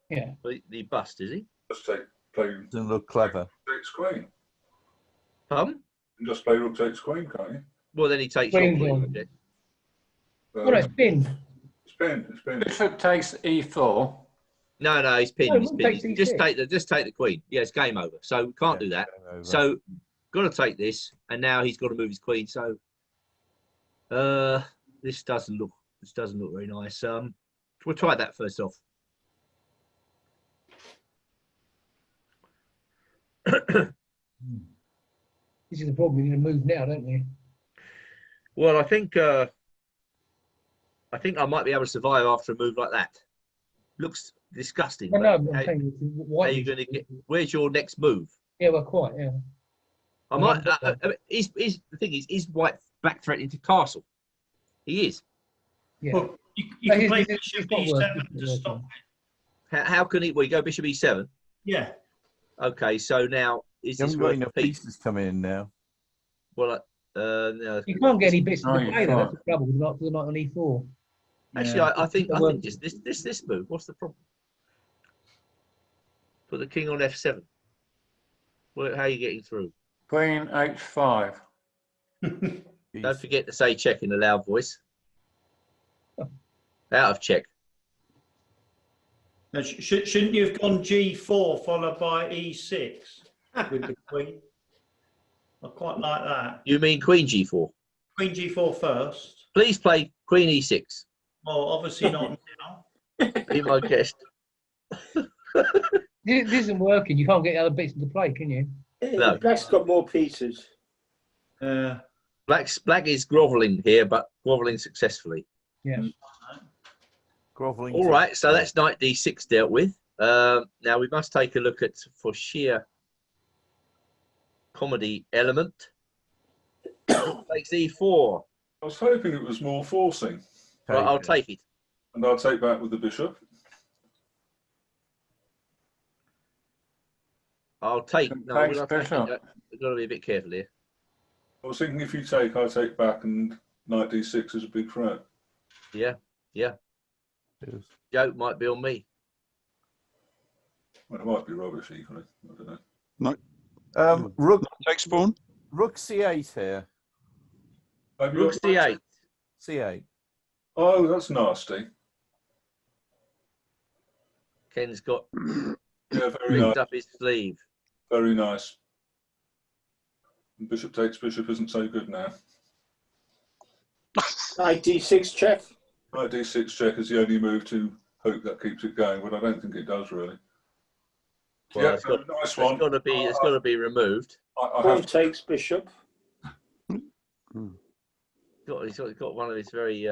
the bust, is he? Just play. Doesn't look clever. Takes queen. Pardon? You can just play rook takes queen, can't you? Well, then he takes your queen. Oh, no, it's pinned. It's pinned. It's pinned. Bishop takes e4. No, he's pinned. No, He's pinned. Just take the queen. Yeah, it's game over. So can't do that. So got to take this, and now he's got to move his queen. So this doesn't look very nice. We'll try that first off. This is the problem. We need to move now, don't we? Well, I think I might be able to survive after a move like that. Looks disgusting. I know. But I'm saying, how are you going to get? Where's your next move? Yeah, well, quite. Yeah. I might. The thing is White back threatening to castle? He is. Yeah. Well, you can play bishop not e7 working. to stop it. How can he? Well, you go bishop e7. Yeah. Okay, so now is You this haven't got worth enough a piece? pieces coming in now. Well, no. You can't get any bits No, to you play though. That's can't. the trouble. With the knight on e4. Actually, Yeah. I think Working. just this move. What's the problem? Put the king on f7. How are you getting through? Queen h5. Don't forget to say check in a loud voice. Out of check. Now, shouldn't you have gone g4 followed by e6 with the queen? I quite like that. You mean queen g4? Queen g4 first. Please play queen e6. Well, obviously not now. Be my guest. This isn't working. You can't get other bits to play, can you? No. Black's got more pieces. Black is grovelling here, but grovelling successfully. Yeah. Groveling. All right, so that's knight d6 dealt with. Now we must take a look at, for sheer comedy element, takes e4. I was hoping it was more forcing. Well, I'll take it. And I'll take back with the bishop. I'll take. No, Thanks, will I take bishop. it? We've got to be a bit careful here. I was thinking if you take, I take back, and knight d6 is a big threat. Yeah. Joke might be on me. Well, it might be rubbish equally. I don't know. Rook Takes pawn. Rook c8 here. Have you Rook got- c8. C8. Oh, that's nasty. Ken's got Yeah, very ripped nice. up his sleeve. Very nice. And bishop takes bishop isn't so good now. Knight d6 check. Knight d6 check is the only move to hope that keeps it going, but I don't think it does really. Well, Yeah, it's got, nice one. it's got to be removed. I Pawn have takes bishop. He's got one of his very.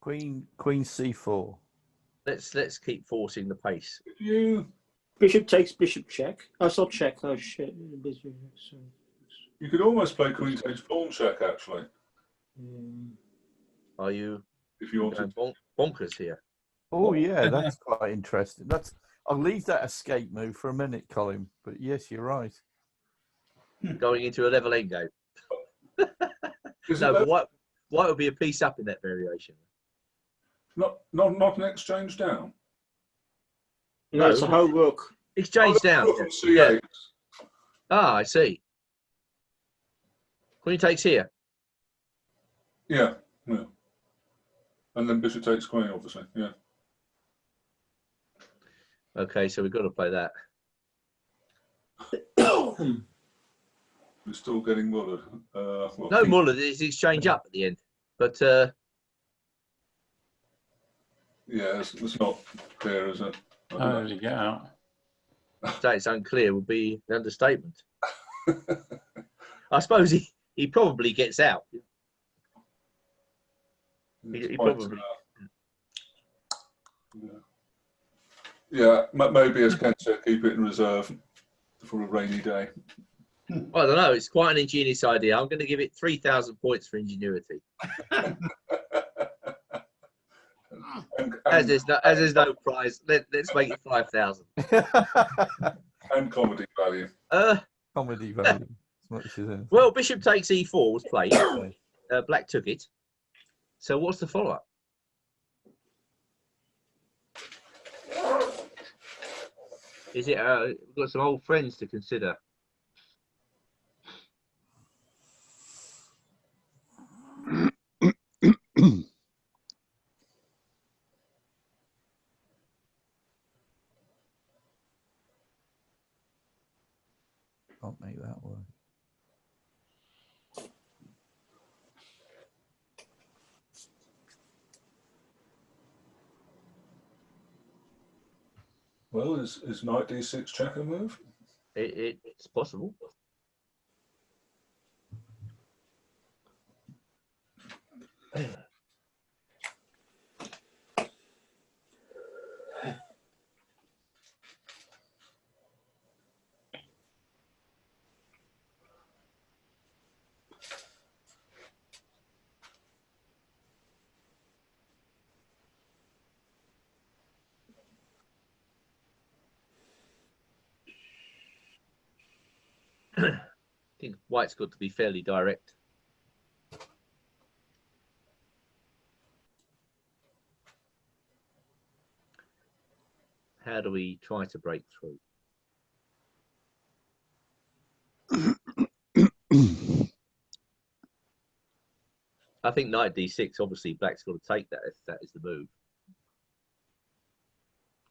Queen c4. Let's keep forcing the pace. you. Bishop takes bishop check. Oh, it's not check. Oh shit. You could almost play queen takes pawn check actually, Are you if you wanted. going bonkers here? Oh yeah, that's quite interesting. I'll leave that escape move for a minute, Colin. But yes, you're right. Going into a level endgame. Is No, it but what would be a piece up in that variation? not an exchange down? No, it's a whole rook. Exchange down. Rook on Yeah. c8. Ah, I see. Queen takes here. Yeah. And then bishop takes queen, obviously. Yeah. Okay, so we've got to play that. We're still getting mullered. Well, No, Muller, there's exchange up at the end. But yeah, it's not clear, is it? I How don't did he get out? say it's unclear would be an understatement. I suppose he probably gets out. know. He probably. Yeah, maybe as Ken said, keep it in reserve for a rainy day. I don't know. It's quite an ingenious idea. I'm going to give it 3,000 points for ingenuity. As there's no prize, let's make it 5,000. And comedy value. Comedy value. As much as anything. Well, bishop takes e4 was played. Black took it. So what's the follow-up? Is it? We've got some old friends to consider. Can't make that work. Well, is knight d6 check a move? It's possible. I think white's got to be fairly direct. How do we try to break through? I think knight d6, obviously black's got to take that if that is the move.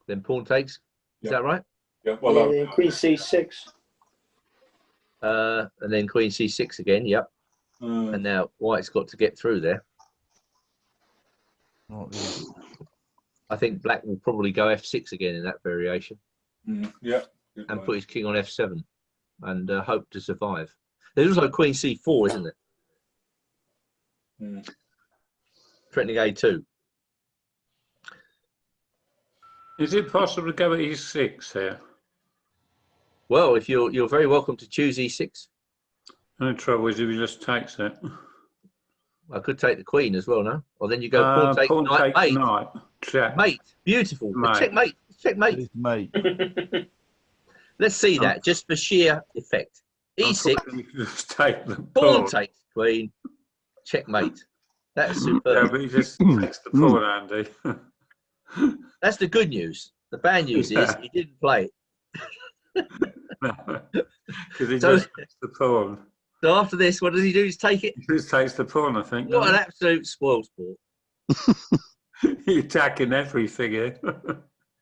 Then pawn takes, is that right? Yeah, well, then queen c6. And then queen c6 again, yep. And now white's got to get through there. I think black will probably go f6 again in that variation. Yeah. And put his king on f7 and hope to survive. There's also queen c4, isn't it? Threatening a2. Is it possible to go at e6 here? Well, if you're very welcome to choose e6. The trouble is if he just takes it. I could take the queen as well, no? Or then you go pawn take knight, mate. Knight. Check. Mate, beautiful. Mate. Checkmate. Checkmate. Mate. Let's see that just for sheer effect. E6. Just take the Pawn takes queen. Checkmate. That's superb. Yeah, but he just takes the pawn, Andy. That's the good news. The bad news is he didn't play it. Because he just takes the pawn. So after this, what does he do? Just take it? He just takes the pawn, I think. What an absolute spoil sport. You're attacking everything here.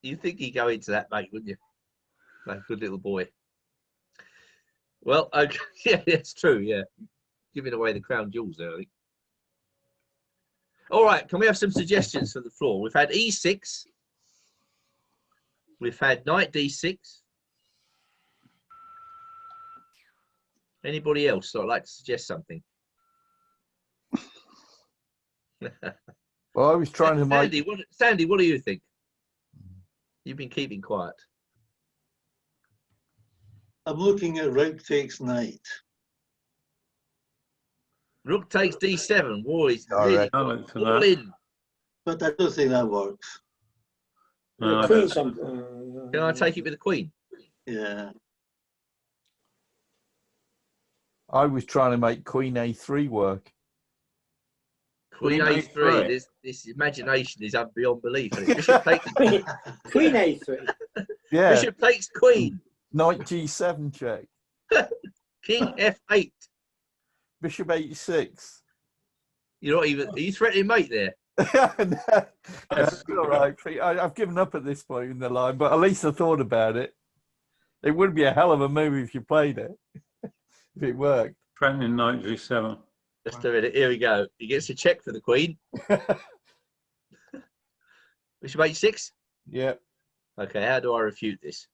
You think he'd go into that, mate, wouldn't you? Like a good little boy. Well, okay. Yeah, that's true, yeah. Giving away the crown jewels there, I think. All right, can we have some suggestions for the floor? We've had e6. We've had knight d6. Anybody else that would like to suggest something? Well, I was trying to make... Sandy, what do you think? You've been keeping quiet. I'm looking at rook takes knight. Rook takes d7. Boys, really all in. But I don't think that works. No, Can I take it with the queen? Yeah. I was trying to make queen a3 work. Queen a3. This imagination is beyond belief. Bishop takes Queen a3. Yeah. Bishop takes queen. Knight g7 check. King f8. Bishop h6. You're not even. Are you threatening mate there? That's all right. I've given up at this point in the line, but at least I thought about it. It would be a hell of a move if you played it. If it worked. Threatening knight g7. Let's do it. Here we go. He gets a check for the queen. Bishop h6? Yeah. Okay, how do I refute this?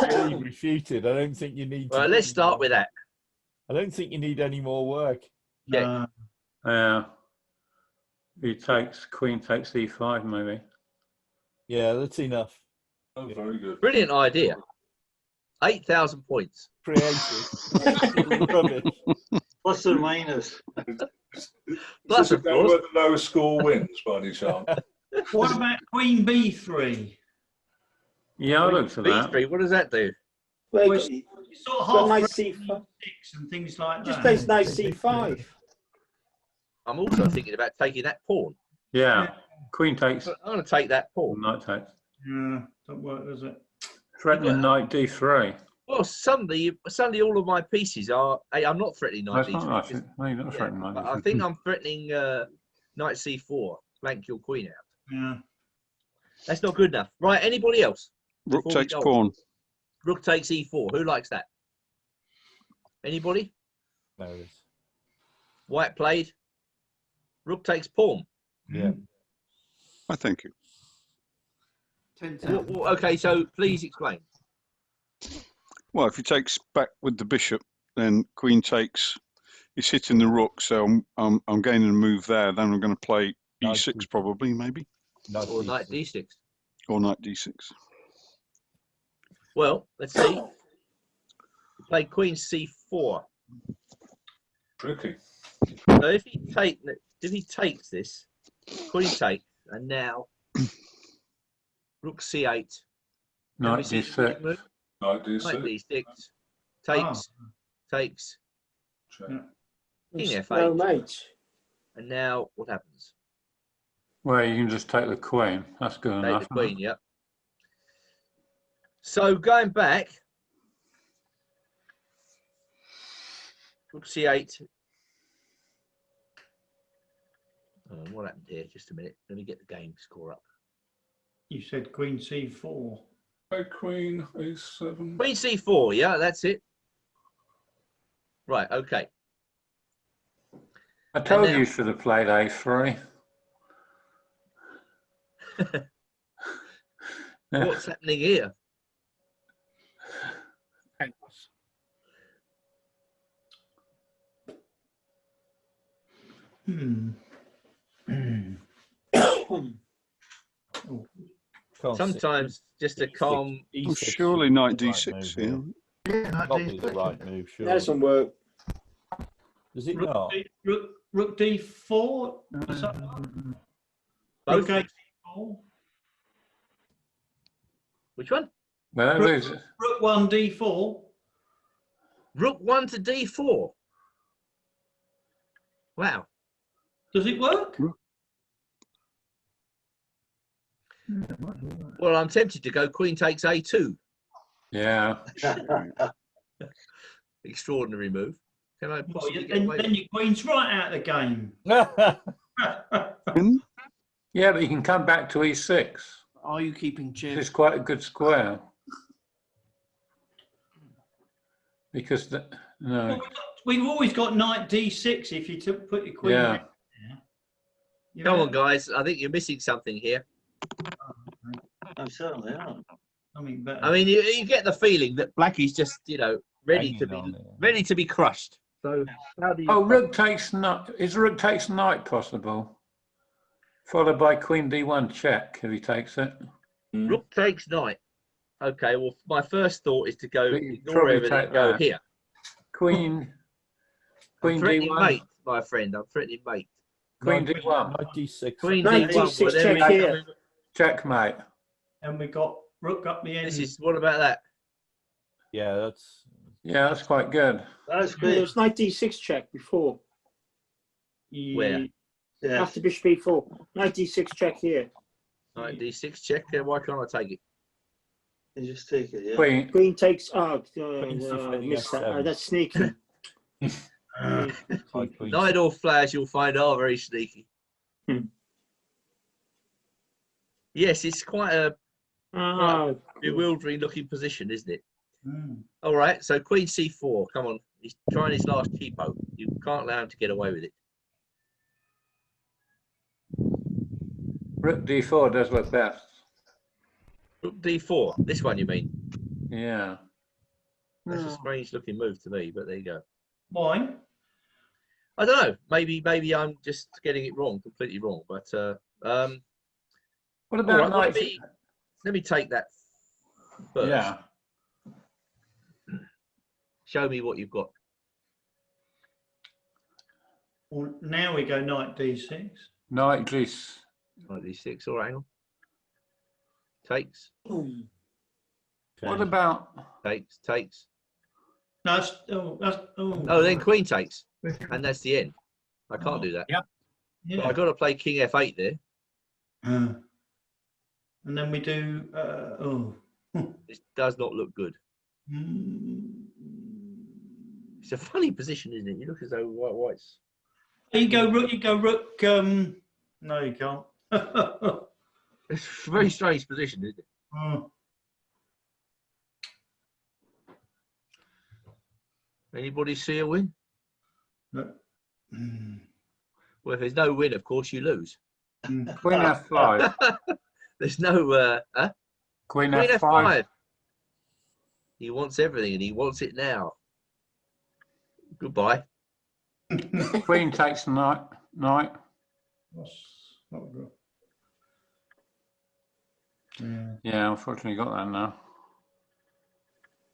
Really refuted. I don't think you need to. Well, let's start with that. I don't think you need any more work. Yeah. Yeah. He takes, queen takes e5 maybe. Yeah, that's enough. Oh, very good. Brilliant idea. 8,000 points. Creative. Rubbish. Plus or minus. Plus, of course. Where the lowest score wins, by any chance. What about queen b3? Yeah, I looked at that. B3, what does that do? Well, Well, it's sort of got half knight threatening c5. e6 and things like Just that. plays knight c5. I'm also thinking about taking that pawn. Yeah. Queen takes, I'm going to take that pawn. knight takes. Yeah, don't work, does it? Threatening knight d3. Well, suddenly all of my pieces are. Hey, I'm not threatening knight That's not d3. right. No, you're not threatening knight But d3. I think I'm threatening knight c4. Flank your queen out. Yeah. That's not good enough. Right, anybody else? Rook Before we takes go on. pawn. Rook takes e4. Who likes that? Anybody? No. White played. Rook takes pawn. Yeah. I thank you. 10,000. Okay, so please explain. Well, if he takes back with the bishop, then queen takes. He's hitting the rook, so I'm gaining a move there. Then I'm going to play e6 probably, maybe, Or knight d6. or knight d6. Well, let's see. Play queen c4. Tricky. So if he takes this, queen takes, and now rook c8. Knight we see the d6. move? Knight Knight d6. d6. Takes. Takes. Check. King f8. No, mate. And now what happens? Well, you can just take the queen. That's good Take enough. the queen, yep. So going back, rook c8. What happened here? Just a minute. Let me get the game score up. You said queen c4. Play queen a7. Queen c4, yeah, that's it. Right, okay. I told now- you you should have played a3. What's happening here? Sometimes just a calm. Well, surely knight d6. Yeah. Probably the right move, sure. That doesn't work. Does it Rook, not? rook d4. Is that Both. rook a4? Which one? Well, Rook 1 d4. Rook 1 to d4. Wow. Does it work? Well, I'm tempted to go queen takes a2. yeah. Extraordinary move. Can I Well, possibly get then, away? then your queen's right out of the game. Yeah, but you can come back to e6. Are you keeping It's cheers? quite a good square. Because no, Well, we've always got knight d6 if you put your queen yeah. there. You Come know, on, guys. I think you're missing something here. I certainly am. something better. I mean, you get the feeling that Blackie's just, ready to Hanging be on it. ready to be crushed. So how do you? Oh, rook takes knight. Is rook takes knight possible? Followed by queen d1 check if he takes it. Rook takes knight. Okay. Well, my first thought is to go But you ignore probably everything. take And go that. here. Queen. I'm Queen threatening d1. mate, my friend. I'm threatening mate. Queen Knight d1. Knight d6. Queen Knight d1. d6 well, then check we- here. Checkmate. And we got rook up the end. This is what about that? Yeah, that's Yeah, that's quite good. That's There great. was knight d6 check before. Where? Yes. After bishop e4. Knight d6 check here. Knight d6 check. Why can't I take it? You just take it, yeah. Queen. Queen takes. Queen's defending Missed that. f7. Oh, that's sneaky. like queen. Knight or flash, you'll find are very sneaky. Yes, it's quite a Oh, bewildering looking position, isn't it? Mm. All right, so queen c4. Come on, he's trying his last cheapo. You can't allow him to get away with it. Rook d4 does work best. Rook d4. This one, you mean? Yeah. That's a strange looking move to me, but there you go. Why? I don't know. Maybe I'm just getting it wrong, completely wrong. But What all about right, well, knight? let me take that first. Yeah. Show me what you've got. Well, now we go knight d6. Knight d6. Knight d6. All right, hang on. Takes. What about? Takes. No, Oh, then queen takes, and that's the end. I can't do that. yeah. I've got to play king f8 there. And then we do. This does not look good. It's a funny position, isn't it? You look as though white's. You go rook. You go rook. No, you can't. It's a very strange position, isn't it? Anybody see a win? No. Well, if there's no win, of course you lose. Queen f5. There's no. Queen Queen F5. F5. He wants everything and he wants it now. Goodbye. Queen takes knight. Yeah, unfortunately got that now.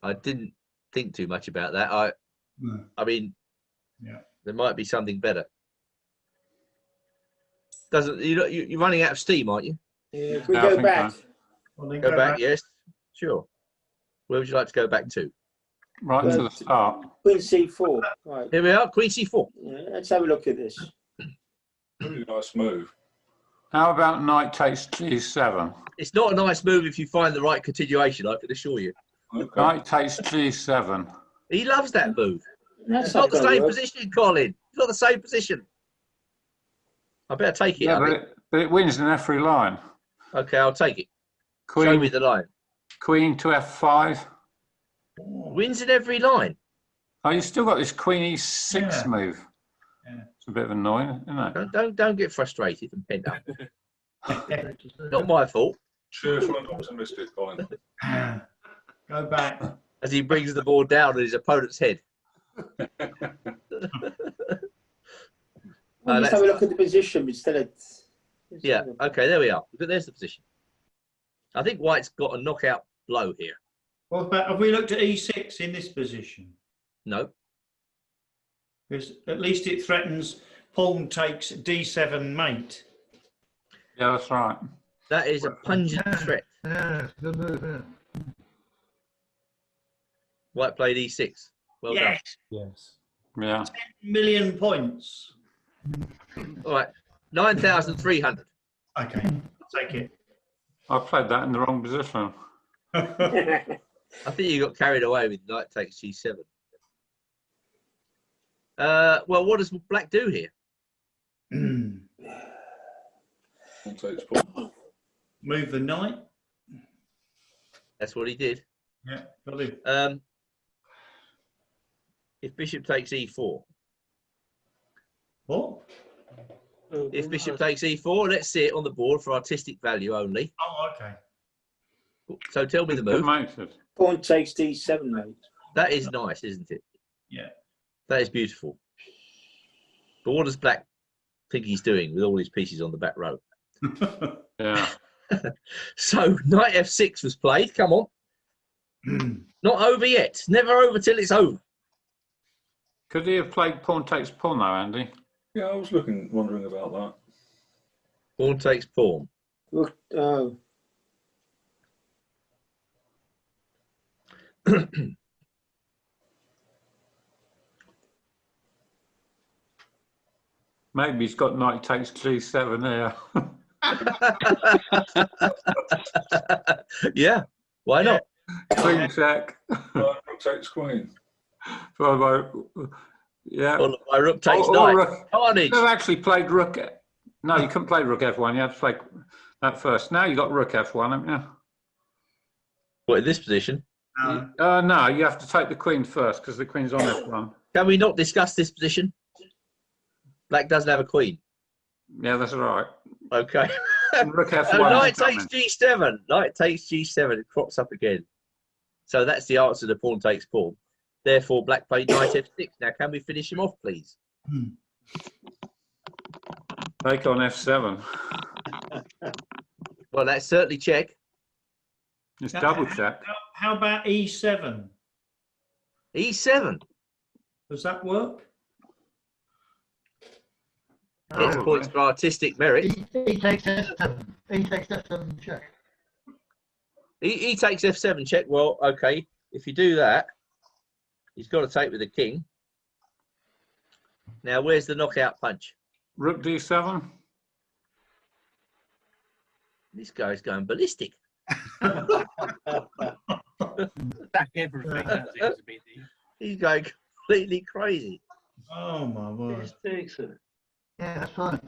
I didn't think too much about that. I mean, there might be something better. You're running out of steam, aren't you? Yeah, can we go back? So. Well, Go back, yes. Sure. Where would you like to go back to? Right to the start. Queen C4. Right. Here we are, Queen C4. Yeah, let's have a look at this. Really nice move. How about knight takes G7? It's not a nice move if you find the right continuation, I can assure you. Okay. Knight takes G7. He loves that move. That's It's not the gonna same work. position, Colin. It's not the same position. I better take it. Yeah, I think. but it wins in every line. Okay, I'll take it. Show Queen, me the line. Queen to F5. Wins in every line. Oh, you still got this Queen E6 move. Yeah. It's a bit of annoying, isn't it? Don't get frustrated and pent up. Not my fault. Cheerful and optimistic, Colin. Go back. As he brings the board down on his opponent's head. We'll just have a look at the position instead of. Yeah, okay, there we are. There's the position. I think White's got a knockout blow here. What about, have we looked at E6 in this position? No. Because at least it threatens pawn takes D7 mate. Yeah, that's right. That is a pungent threat. White played E6. Well done. Yes. Yeah. 10 million points. All right, 9,300. Okay, I'll take it. I played that in the wrong position. I think you got carried away with knight takes G7. Well, what does Black do here? Takes pawn. Move the knight. That's what he did. Yeah, got it. If bishop takes E4. What? If bishop takes E4, let's see it on the board for artistic value only. Oh, okay. So tell me the move. Pawn takes D7, mate. That is nice, isn't it? Yeah. That is beautiful. But what does Black think he's doing with all his pieces on the back row? Yeah. So knight F6 was played. Come on. Not over yet. Never over till it's over. Could he have played pawn takes pawn though, Andy? Yeah, I was wondering about that. Pawn takes pawn. Look, Maybe he's got knight takes G7 here. Yeah, why not? Queen check. Rook takes queen. Yeah. Well, my rook takes Or knight. rook. Carnage. You've actually played rook. No, you couldn't play rook F1. You had to play that first. Now you got rook F1, haven't you? What, in this position? No, you have to take the queen first because the queen's on F1. Can we not discuss this position? Black doesn't have a queen. Yeah, that's right. Okay. Rook F1. Knight takes G7. Knight takes G7. It crops up again. So that's the answer to pawn takes pawn. Therefore, Black played knight F6. Now, can we finish him off, please? Take on F7. Well, that's certainly check. It's double check. How about E7? E7. Does that work? Gets points for artistic merit. He takes F7. He takes F7 check. He takes F7 check. Well, okay. If you do that, he's got to take with the king. Now, where's the knockout punch? Rook D7. This guy's going ballistic. Back everything. That seems to be the... He's going completely crazy. Oh, my word. Just takes it. Yeah, that's fine.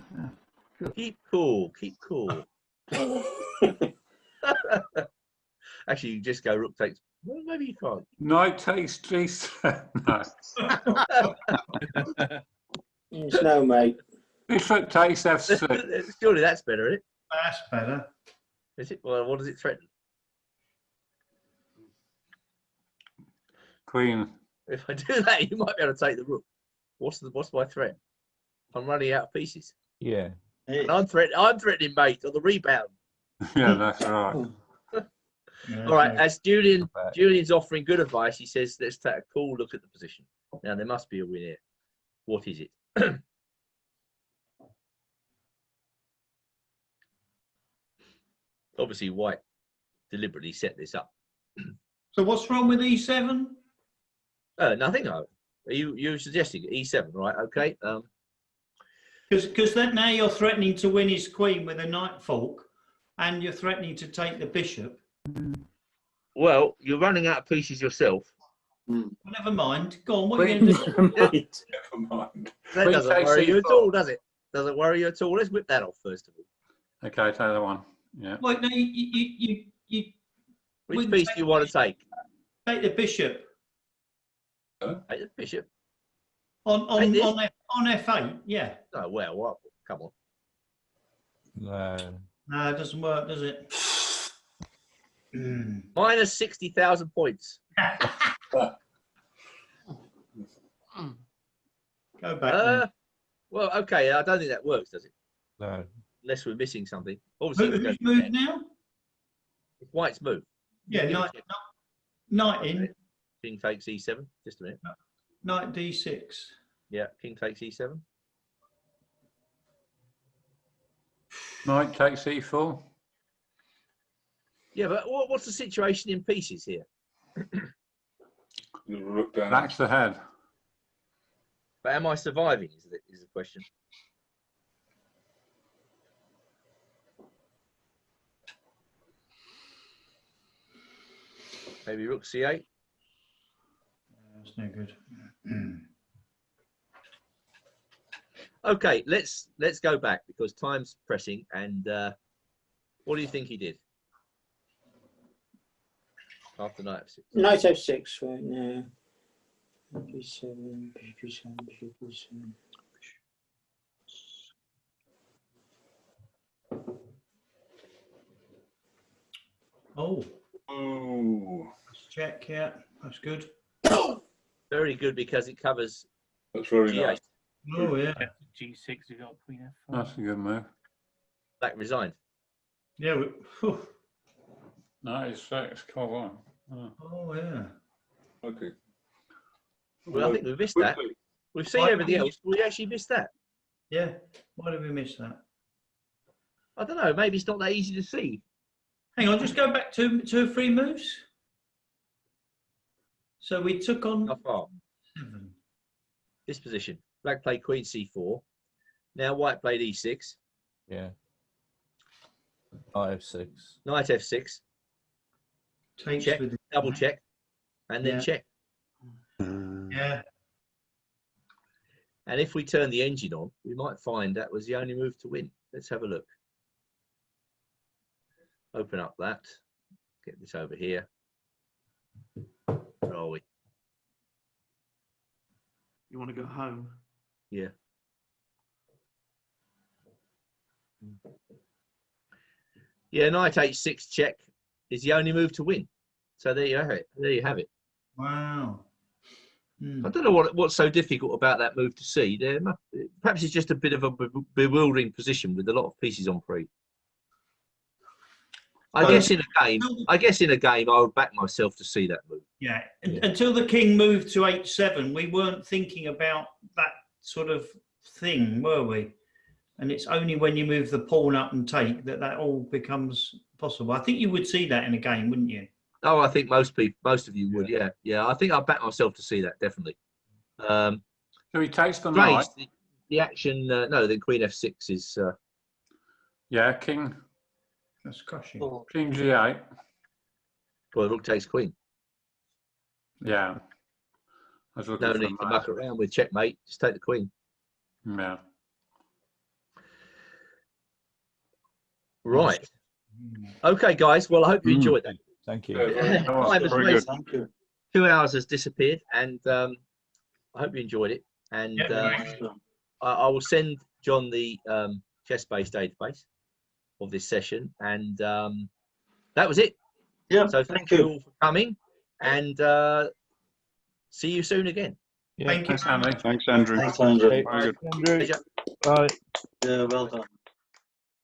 Yeah. Keep cool. Keep cool. Actually, you just go rook takes. Well, maybe you can't. Knight takes G7. No. It's no, mate. Bishop takes F6. Surely that's better, isn't it? That's better. Is it? Well, what does it threaten? Queen. If I do that, you might be able to take the rook. What's my threat? I'm running out of pieces. Yeah. And I'm threatening mate on the rebound. Yeah, that's right. All right, as Julian's offering good advice, he says, let's take a cool look at the position. Now, there must be a win here. What is it? Obviously, White deliberately set this up. So what's wrong with E7? Nothing. You're suggesting E7, right? Okay. Because then now you're threatening to win his queen with a knight fork, and you're threatening to take the bishop. Well, you're running out of pieces yourself. Well, never mind. Go on. What are you going to do? Never mind. That doesn't worry you at all, does it? Doesn't worry you at all. Let's whip that off first of all. Okay, take the one. Yeah. Well, no, Which piece do you want to take? Take the bishop. Take the bishop. On F8, yeah. Oh, well, what? Come on. No. No, it doesn't work, does it? Minus 60,000 points. Go back. Well, okay. I don't think that works, does it? No. Unless we're missing something. Obviously, Who's moved now? It's White's move. Yeah, knight in. King takes E7. Just a minute. Knight D6. Yeah, king takes E7. Knight takes E4. Yeah, but what's the situation in pieces here? Black's ahead. But am I surviving is the question. Maybe rook C8. That's no good. Okay, let's go back because time's pressing. And what do you think he did after knight f6? Knight f6 right now. B7, B7, B7. Oh. Oh. Let's check, yeah. That's good. Very good because it covers That's very G8. nice. Oh, yeah. G6, you got Queen F5. That's a good move. Black resigned. Yeah. Knight E6, come on. Oh, yeah. Okay. Well, I think we missed that. We've seen everything else. We actually missed that. Yeah. Why did we miss that? I don't know. Maybe it's not that easy to see. Hang on, just go back to 2 or 3 moves. So we took on How far? 7. This position. Black played Queen C4. Now White played E6. Yeah. Knight F6. Knight F6. Takes Check. with Double check. And then Yeah. check. Yeah. And if we turn the engine on, we might find that was the only move to win. Let's have a look. Open up that. Get this over here. Where are we? You want to go home? Yeah. Yeah, knight h6 check is the only move to win. So there you have it. There you have it. Wow. I don't know what's so difficult about that move to see. Perhaps it's just a bit of a bewildering position with a lot of pieces on pre. I guess in a game, I would back myself to see that move. Yeah. Until the king moved to h7, we weren't thinking about that sort of thing, were we? And it's only when you move the pawn up and take that all becomes possible. I think you would see that in a game, wouldn't you? Oh, I think most of you would. Yeah, yeah. I think I'd back myself to see that definitely. So he takes the knight. The action. No, then Queen F6 is. Yeah, King. That's crushing. King G8. Well, rook takes Queen. Yeah. No need to muck around with checkmate. Just take the Queen. Yeah. Right. Okay, guys. Well, I hope you enjoyed that. Thank you. Very good. Thank you. 2 hours has disappeared, and I hope you enjoyed it. And I will send John the chess-based database of this session, and that was it. Yeah. So thank you all for coming, and see you soon again. Yeah, Thank you. thanks, Andy. Thanks, Andrew. Thanks, Andrew. Very good. Andrew. Pleasure. Bye. Yeah, well done.